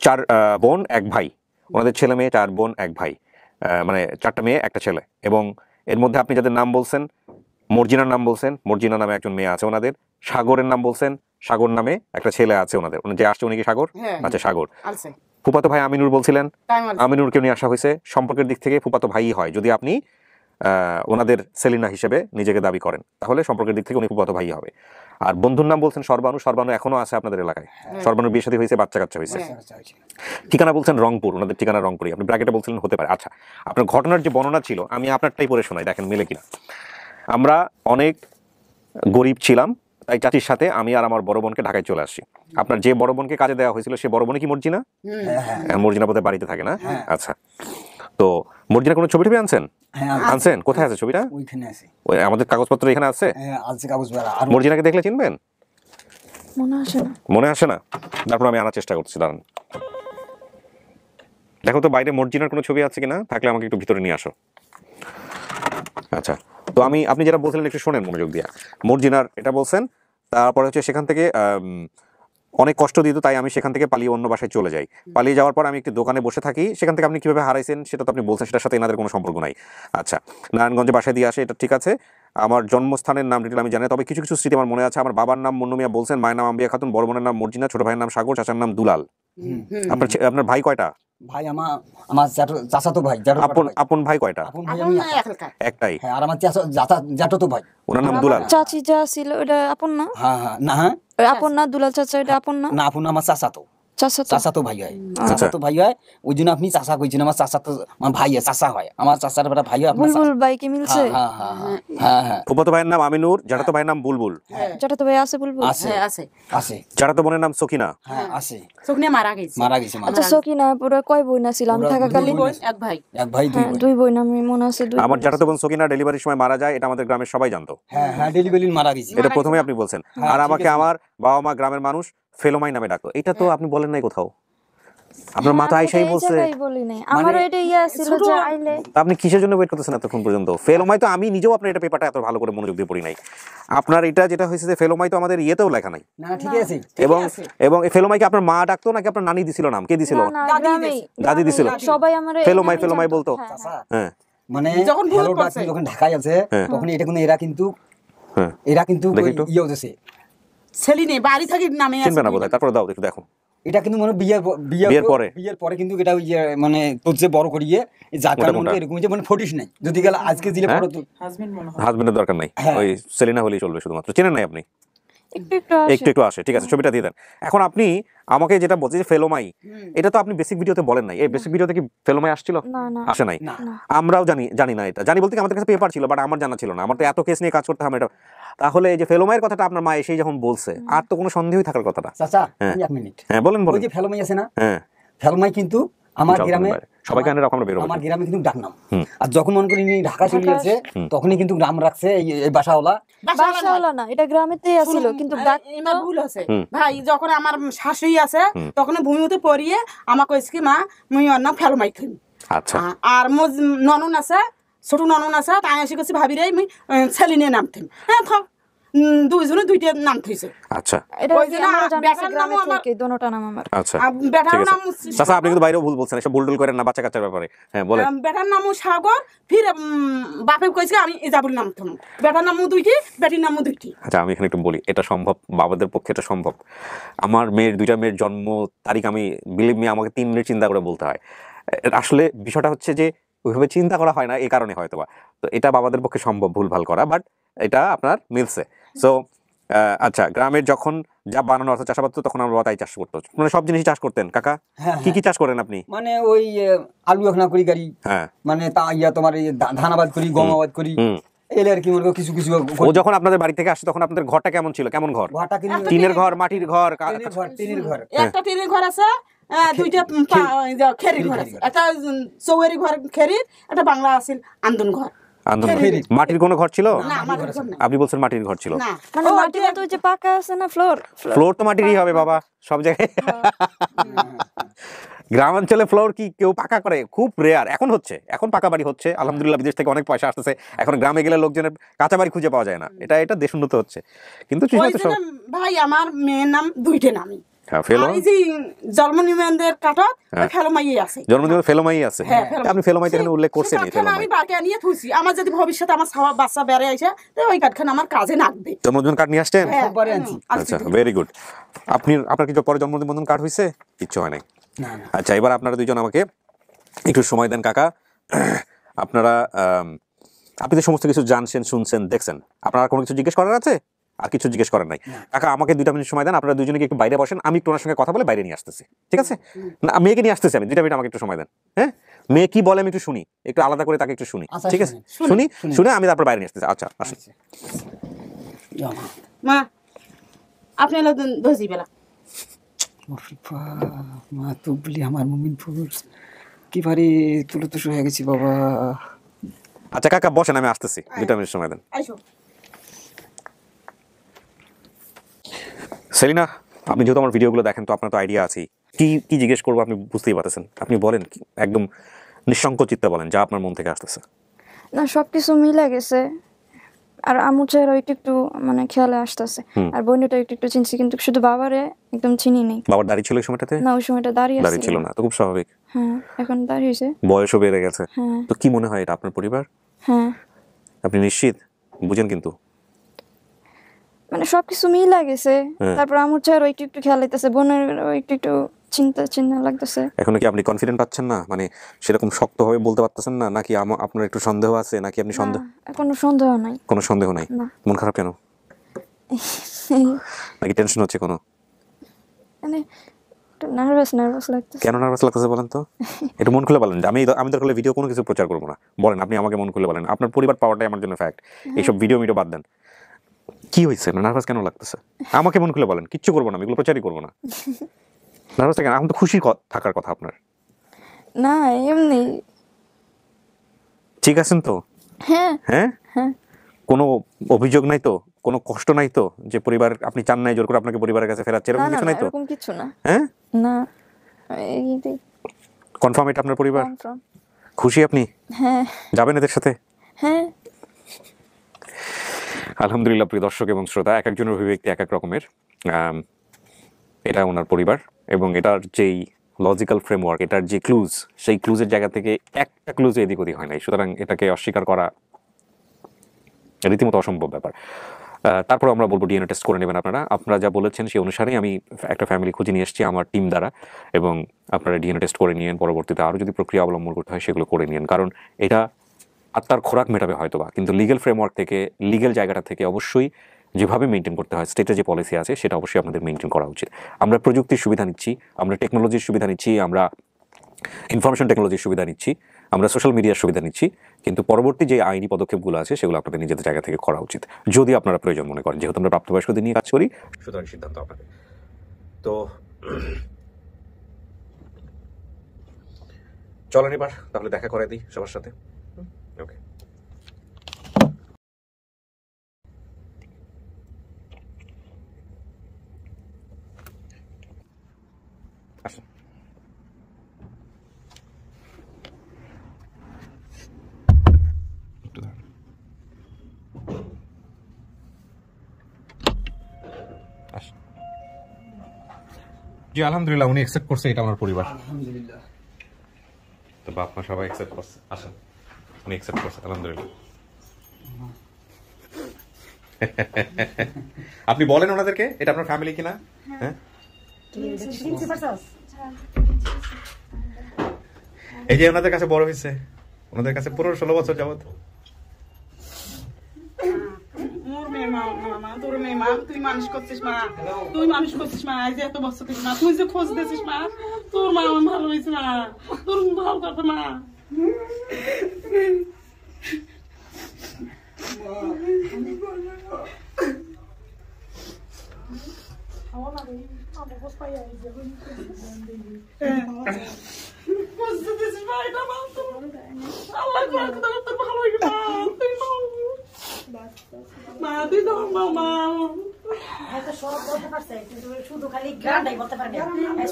চার বোন এক ভাই, ওনাদের ছেলে মেয়ে 4 বোন 1 ভাই, মানে 4টা মেয়ে 1টা ছেলে। এবং এর মধ্যে আপনি যাদের নাম বলছেন, মর্জিনার নাম বলছেন, মর্জিনা নামে একজন মেয়ে আছে ওনাদের। সাগরের নাম বলছেন, সাগর নামে একটা ছেলে আছে ওনাদের। যে আসছে উনি কি সাগর? আচ্ছা, সাগর। ফুফাতো ভাই আমিনুর বলছিলেন, আমিনুরকে নিয়ে আসা হয়েছে। সম্পর্কের দিক থেকে ফুফাতো ভাই হয়, যদি আপনি ওনাদের সেলিনা হিসেবে নিজেকে দাবি করেন তাহলে সম্পর্কের দিক থেকে উনি ফুফাতো ভাই হবে। আর বন্ধুর নাম বলছেন সর্বানু, সর্বানু এখনো আছে আপনাদের এলাকায়, সর্বানুর বিয়ে শাদী হয়েছে, বাচ্চা কাচ্চা হয়েছে। ঠিকানা বলছেন রংপুর, ওনাদের ঠিকানা রংপুরে, আপনি ব্র্যাকেটে বলছিলেন হতে পারে। আচ্ছা, আপনার ঘটনার যে বর্ণনা ছিল আমি আপনারটাই পড়ে শোনাই, দেখেন মিলে কিনা। আমরা অনেক গরিব ছিলাম, তাই চাচির সাথে আমি আর আমার বড় বোনকে ঢাকায় চলে আসি। আপনার যে বড় বোনকে কাজে দেওয়া হয়েছিল সে বড় বোনে কি মর্জিনা? মর্জিনা বোধহয় বাড়িতে থাকে না? আচ্ছা, তো মর্জিনা কোনো ছবি টবি আনছেন? আনছেন? কোথায় আছে ছবিটা? ওইখানে আছে, ওই আমাদের কাগজপত্র এখানে আছে। মর্জিনাকে দেখলে চিনবেন? মনে আসে না? তারপর আমি আনার চেষ্টা করছি, দাঁড়ান। দেখো তো বাইরে মর্জিনার কোনো ছবি আছে কিনা, থাকলে আমাকে একটু ভিতরে নিয়ে আসো। আচ্ছা, তো আপনি যেটা বলছিলেন একটু শোনেন মনোযোগ দিয়ে। মর্জিনার এটা বলছেন, তারপরে হচ্ছে সেখান থেকে অনেক কষ্ট দিত, তাই আমি সেখান থেকে পালিয়ে অন্য বাসায় চলে যাই। পালিয়ে যাওয়ার পর আমি একটি দোকানে বসে থাকি। সেখান থেকে আপনি কিভাবে হারাইছেন সেটা তো আপনি বলছেন, সেটার সাথে এনাদের কোনো সম্পর্ক নাই। আচ্ছা, নারায়ণগঞ্জে বাসায় দিয়ে আসে, এটা ঠিক আছে। আমার জন্মস্থানের নাম ডিটেল আমি জানি, তবে কিছু কিছু স্মৃতি আমার মনে আছে। আমার বাবার নাম মন্নু মিয়া বলছেন, মায়ের নাম আম্বিয়া খাতুন, বড় বোনের নাম মর্জিনা, ছোট ভাইয়ের নাম সাগর, চাচার নাম দুলাল। আপনার ভাই কয়টা? ভাই আমার চাচাতো ভাই। আপন ভাই কয়টা? একটাই। আর আমার জ্যাঠাতো ভাই, ওনার নাম দুলাল। চাচি যা ছিল ওটা আপন না? হ্যাঁ হ্যাঁ, না আপন না, দুলাল চাচা এটা আপন না? না, আপন আমার চাচাতো ভাই হয়, চাচাতো ভাই হয়। ওই জন্য আপনি চাচা কইছেন, আমার চাচাতো আমার ভাই হয়, চাচা হয়, আমার চাচার বেটা ভাই হয়। বুলবুল ভাই কি মিলছে? হ্যাঁ হ্যাঁ হ্যাঁ হ্যাঁ। ফুফাতো ভাইয়ের নাম আমিনুর, জ্যাঠাতো ভাইয়ের নাম বুলবুল। জ্যাঠাতো ভাই আছে বুলবুল? আছে। জ্যাঠাতো বোনের নাম সকিনা? হ্যাঁ আছে। সকিনা মারা গেছে। আচ্ছা, সকিনা পুরো কয় বোন ছিল আমি থাকাকালীন? এক ভাই 2 বোন, আমি মনে আছে 2। আমার জ্যাঠাতো বোন সকিনা ডেলিভারির সময় মারা যায়, এটা আমাদের গ্রামের সবাই জানতো। হ্যাঁ হ্যাঁ, ডেলিভারি মারা গেছে, এটা প্রথমে আপনি বলছেন। আর আমাকে আমার বাবা মা গ্রামের মানুষ ফেলোমাই নামে ডাকতো, এটা তো আপনি বলেন নাই কোথাও। আপনার মা তো আইসাই বলছে। আমারও এটা ইয়া ছিল যে আইলে। আপনি কিসের জন্য ওয়েট করতেছেন এতক্ষণ পর্যন্ত? ফেলোমাই তো আমি নিজেও আপনার এটা পেপারটা এত ভালো করে মনোযোগ দিয়ে পড়ি নাই। আপনার এটা যেটা হয়েছে যে ফেলোমাই তো আমাদের ইয়েতেও লেখা নাই। না, ঠিক আছে। এবং এই ফেলোমাইকে আপনার মা ডাকতো নাকি আপনার নানি দিছিল নাম? কে দিছিল? দাদি দিছিল। সবাই আমারে ফেলোমাই বলতো। হ্যাঁ, মানে যখন ঢাকায় আছে তখন এটা কোনো এরা কিন্তু ইয়ে হচ্ছে সেলিনে বাড়ি থাকি নামে চিনবে না বোধহয়। তারপর দাও একটু দেখো। এটা কিন্তু মানে বিয়ের পরে কিন্তু এটা মানে তোর যে বড় করিয়ে জাকার মনে এরকম যে মানে ফটিস নাই, যদি গেল আজকে দিলে পরে তো হাজবেন্ডের দরকার নাই, ওই সেলিনা হলেই চলবে শুধুমাত্র। চেনেন নাই আপনি? একটু আসে, ঠিক আছে, ছবিটা দিয়ে দেন। এখন আপনি আমাকে যেটা বলছেন যে ফেলোমাই, এটা তো আপনি বেসিক ভিডিওতে বলেন নাই। এই বেসিক ভিডিওতে কি ফেলোমাই আসছিল? আসে নাই। আমরাও জানি না, এটা জানি বলতে কি আমাদের কাছে পেপার ছিল, বাট আমার জানা ছিল না। আমার তো এত কেস নিয়ে কাজ করতে হবে এটা। তাহলে এই যে ফেলোমাইয়ের কথাটা আপনার মা এসেই যখন বলছে, আর তো কোনো সন্দেহই থাকার কথাটা। চাচা এক মিনিট, হ্যাঁ বলেন। ওই যে ফেলোমাই আছে না, হ্যাঁ ফেলোমাই কিন্তু আমার গ্রামে সবাইকে আনে রকম বের হবে, আমার গ্রামে কিন্তু ডাক নাম। আর যখন মনে করি ঢাকা চলে গেছে তখনই কিন্তু গ্রাম রাখছে এই বাসাওয়ালা না, এটা গ্রামেতেই আছিল, কিন্তু ডাক আমার ভুল আছে ভাই। যখন আমার শাশুড়ি আছে তখন ভূমিতে পড়িয়ে আমাকে কইছে কি মা মুই ওর নাম ফেলোমাই খাই। আচ্ছা, আর মোর ননন আছে, ছোট ননন আছে, তাই এসে কইছে ভাবি রে মুই সেলিনে নাম থাম। হ্যাঁ থাক দুইজনে দুইটা নাম থইছে। আচ্ছা বেটার নাম চাচা আপনি কিন্তু বাইরেও ভুল বলছেন, এসব ভুল করেন না বাচ্চা কাচ্চার ব্যাপারে। হ্যাঁ বলেন। বেটার নাম সাগর, ফির বাপে কইছে আমি ইজাবুল নাম থম। বেটার নাম দুইটি, বেটির নাম দুইটি। আচ্ছা আমি এখানে একটু বলি, এটা সম্ভব, বাবাদের পক্ষে এটা সম্ভব। আমার দুইটা মেয়ের জন্ম তারিখ আমি বিলিভ মি আমাকে 3 মিনিট চিন্তা করে বলতে হয়। আসলে বিষয়টা হচ্ছে যে ওইভাবে চিন্তা করা হয় না, এই কারণে হয়তোবা। তো এটা বাবাদের পক্ষে সম্ভব ভুলভাল করা, বাট এটা আপনার মিলছে। সো আচ্ছা, গ্রামের যখন যা বানানো আছে চাষাবাদ, তো তখন আমরা তাই চাষ করতো, মানে সব জিনিসই চাষ করতেন। কাকা কি কি চাষ করেন আপনি? মানে ওই আলু এখনা করি গাড়ি, মানে তা ইয়া তোমার ধান আবাদ করি, গম আবাদ করি, এলে আর কি মনে কিছু কিছু। ও যখন আপনাদের বাড়ি থেকে আসে তখন আপনাদের ঘরটা কেমন ছিল? কেমন ঘর? টিনের ঘর, মাটির ঘর? টিনের ঘর। একটা টিনের ঘর আছে, দুইটা খেরি ঘর আছে, একটা চৌয়ারি ঘর খেরি, একটা বাংলা আছে আন্দন ঘর। মাটির কোনো ঘর ছিল? আপনি বলছেন মাটির ঘর ছিল, মানে মাটির তো যে পাকা আছে না, ফ্লোর তো মাটিরই হবে বাবা সব জায়গায়। গ্রামাঞ্চলে ফ্লোর কি কেউ পাকা করে? খুব রেয়ার। এখন হচ্ছে, এখন পাকা বাড়ি হচ্ছে আলহামদুলিল্লাহ, বিদেশ থেকে অনেক পয়সা আসতেছে, এখন গ্রামে গেলে লোকজনের কাঁচা বাড়ি খুঁজে পাওয়া যায় না। এটা দেশ উন্নত হচ্ছে। কিন্তু ভাই আমার মেয়ের নাম দুইটা নামই আপনি ফেলোমাই এখানে উল্লেখ করছেন। আমি বাকে নিয়ে থুইছি, আমার যদি ভবিষ্যতে আমার বাচ্চা বেড়ে আসে ওই কাঠখানা আমার কাজে লাগবে। জন্মদিন কার্ড নিয়ে আসছেন? আচ্ছা ভেরি গুড। আপনার কি পরে জন্মদিন কার্ড হয়েছে? কিচ্ছু হয় নাই। আচ্ছা এবার আপনারা দুইজন আমাকে একটু সময় দেন কাকা। আপনারা আপনি তো সমস্ত কিছু জানছেন, শুনছেন, দেখছেন, আপনারা কোনো কিছু জিজ্ঞেস করার আছে? আর কিছু জিজ্ঞেস করার নাই? কাকা আমাকে 2 মিনিট সময় দেন, আপনারা দুজনে একটু বাইরে বসেন, আমি একটু ওনার সঙ্গে কথা বলে বাইরে নিয়ে আসতেছি, ঠিক আছে? না মেয়েকে নিয়ে আসতেছি আমি, 2 মিনিট আমাকে একটু সময় দেন। হ্যাঁ, মেয়ে কি বলে আমি একটু শুনি, একটু আলাদা করে তাকে একটু শুনি, ঠিক আছে? শুনে আমি তারপর বাইরে নিয়ে আসতেছি। আচ্ছা আসুন। মা আপনি দোষী বেলা মা তো বলি আমার মুমিন ফুল কি পারি তুলো তুষো হয়ে গেছি বাবা। আচ্ছা কাকা বসেন, আমি আসতেছি, 2 মিনিট সময় দেন। সেলিনা, আপনি যেহেতু আমার ভিডিওগুলো দেখেন তো আপনার তো আইডিয়া আছে কি কি জিজ্ঞেস করবো, আপনি বুঝতেই পারতেছেন। আপনি বলেন, একদম নিঃসংকোচিতে বলেন যা আপনার মন থেকে আসতেছে। না সবকিছু মিলে গেছে, আর আমু চেহারা একটু মানে খেয়ালে আসতেছে, আর বোনটা একটু চিনছি, কিন্তু শুধু বাবারে একদম চিনি নেই। বাবার দাড়ি ছিল ওই সময়টাতে? না ওই সময়টা দাড়ি ছিল না, তো খুব স্বাভাবিক। হ্যাঁ এখন দাড়ি হয়েছে, বয়সও বেড়ে গেছে। তো কি মনে হয় এটা আপনার পরিবার? হ্যাঁ আপনি নিশ্চিত? বুঝেন কিন্তু মানে সবকিছু মিলে গেছে। তারপর আমুর চেহারা একটু খেয়াল হইতেছে, বোনের একটু চিন্তা লাগতেছে। এখন কি আপনি কনফিডেন্ট পাচ্ছেন না, মানে সেরকম শক্তভাবে বলতে পারতেছেন না, নাকি আপনার একটু সন্দেহ আছে, নাকি আপনি সন্দেহ? কোনো সন্দেহ নাই। কোনো সন্দেহ নাই? মন খারাপ কেন? নাকি টেনশন হচ্ছে কোনো? মানে নার্ভাস লাগতেছে। কেন নার্ভাস লাগতেছে বলেন তো? একটু মন খুলে বলেন। আমি দরকার হলে ভিডিও কোনো কিছু প্রচার করবো না, বলেন আপনি আমাকে মন খুলে বলেন। আপনার পরিবার পাওয়াটাই আমার জন্য ফ্যাক্ট। এইসব ভিডিও বাদ দেন। কি হয়েছে, নার্ভাস কেন লাগতেছে? আমাকে মন খুলে বলেন, কিচ্ছু করবো না, এগুলো প্রচারই করবো না। নার্ভাস কেন? এখন তো খুশি থাকার কথা আপনার। না এমনি। ঠিক আছেন তো? হ্যাঁ হ্যাঁ হ্যাঁ। কোনো অভিযোগ নাই তো, কোনো কষ্ট নাই তো, যে পরিবার আপনি চান নাই জোর করে আপনাকে পরিবারের কাছে ফেরাচ্ছে, এরকম কিছু নাই তো? এরকম কিছু না। হ্যাঁ না কনফার্ম এটা আপনার পরিবার? খুশি আপনি? হ্যাঁ। যাবেন এদের সাথে? হ্যাঁ। আলহামদুলিল্লাহ। প্রিয় দর্শক এবং শ্রোতা, এক একজনের অভিব্যক্তি এক এক রকমের। এটা ওনার পরিবার, এবং এটার যেই লজিক্যাল ফ্রেমওয়ার্ক, এটার যে ক্লুজ, সেই ক্লুজের জায়গা থেকে একটা ক্লুজ এদিক ওদিক হয় নাই, সুতরাং এটাকে অস্বীকার করা রীতিমতো অসম্ভব ব্যাপার। তারপর আমরা বলবো ডিএনএ টেস্ট করে নেবেন আপনারা যা বলেছেন সেই অনুসারেই আমি একটা ফ্যামিলি খুঁজে নিয়ে এসেছি আমার টিম দ্বারা, এবং আপনারা ডিএনএ টেস্ট করে নিয়েন। পরবর্তীতে আরও যদি প্রক্রিয়া অবলম্বন করতে হয় সেগুলো করে নিন, কারণ এটা আত্মার খোরাক মেটাবে হয়তোবা, কিন্তু লিগ্যাল ফ্রেমওয়ার্ক থেকে, লিগ্যাল জায়গাটা থেকে অবশ্যই যেভাবে মেনটেন করতে হয়, স্টেটের যে পলিসি আছে সেটা অবশ্যই আপনাদের মেনটেন করা উচিত। আমরা প্রযুক্তির সুবিধা নিচ্ছি, আমরা টেকনোলজির সুবিধা নিচ্ছি, আমরা ইনফরমেশন টেকনোলজির সুবিধা নিচ্ছি, আমরা সোশ্যাল মিডিয়ার সুবিধা নিচ্ছি, কিন্তু পরবর্তী যে আইনি পদক্ষেপগুলো আছে সেগুলো আপনাদের নিজেদের জায়গা থেকে করা উচিত, যদি আপনারা প্রয়োজন মনে করেন। যেহেতু আমরা প্রাপ্তবয়স্কদের নিয়ে কাজ করি, সুতরাং সিদ্ধান্ত আপনাদের। তো চলেন এবার তাহলে দেখা করে দিই সবার সাথে। ওকে। আসুন। জি আলহামদুলিল্লাহ উনি অ্যাকসেপ্ট করছে, এটা আমার পরিবার। আলহামদুলিল্লাহ। তো বাপ মা সবাই অ্যাকসেপ্ট করছে, আসেন উনি অ্যাকসেপ্ট করছে আলহামদুলিল্লাহ। আপনি বলেন ওনাদেরকে এটা আপনার ফ্যামিলি কিনা? হ্যাঁ এই যে ওনাদের কাছে বড় হয়েছে, ওনাদের কাছে 15-16 বছর যাবত। তোর মেয়ে মা, তুই মানুষ করছিস মা, তুই মানুষ করছিস মা, এই যে এত বছর থেকে মা, তুই যে খোঁজ দিয়েছিস মা, তোর মা আমার ভালো হয়েছে মা, তোর ভালো করবে মা। শুধু খালি গানটাই বলতে পারবে,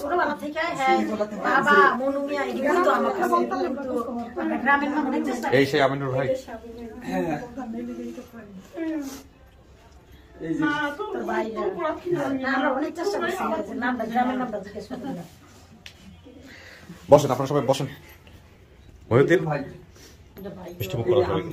ছোটবেলা থেকে বাবা মনু মিয়া এগুলো তো আমার কাছে গ্রামের মানুষ অনেক চেষ্টা। এই সেই আমিনুর ভাই। আমরা অনেক চেষ্টা করছি নামটা, গ্রামের নামটা জিজ্ঞেস করতে। বসেন আপনারা সবাই বসেন। মহিউদ্দিন মিষ্টি মুখ করা সবাই।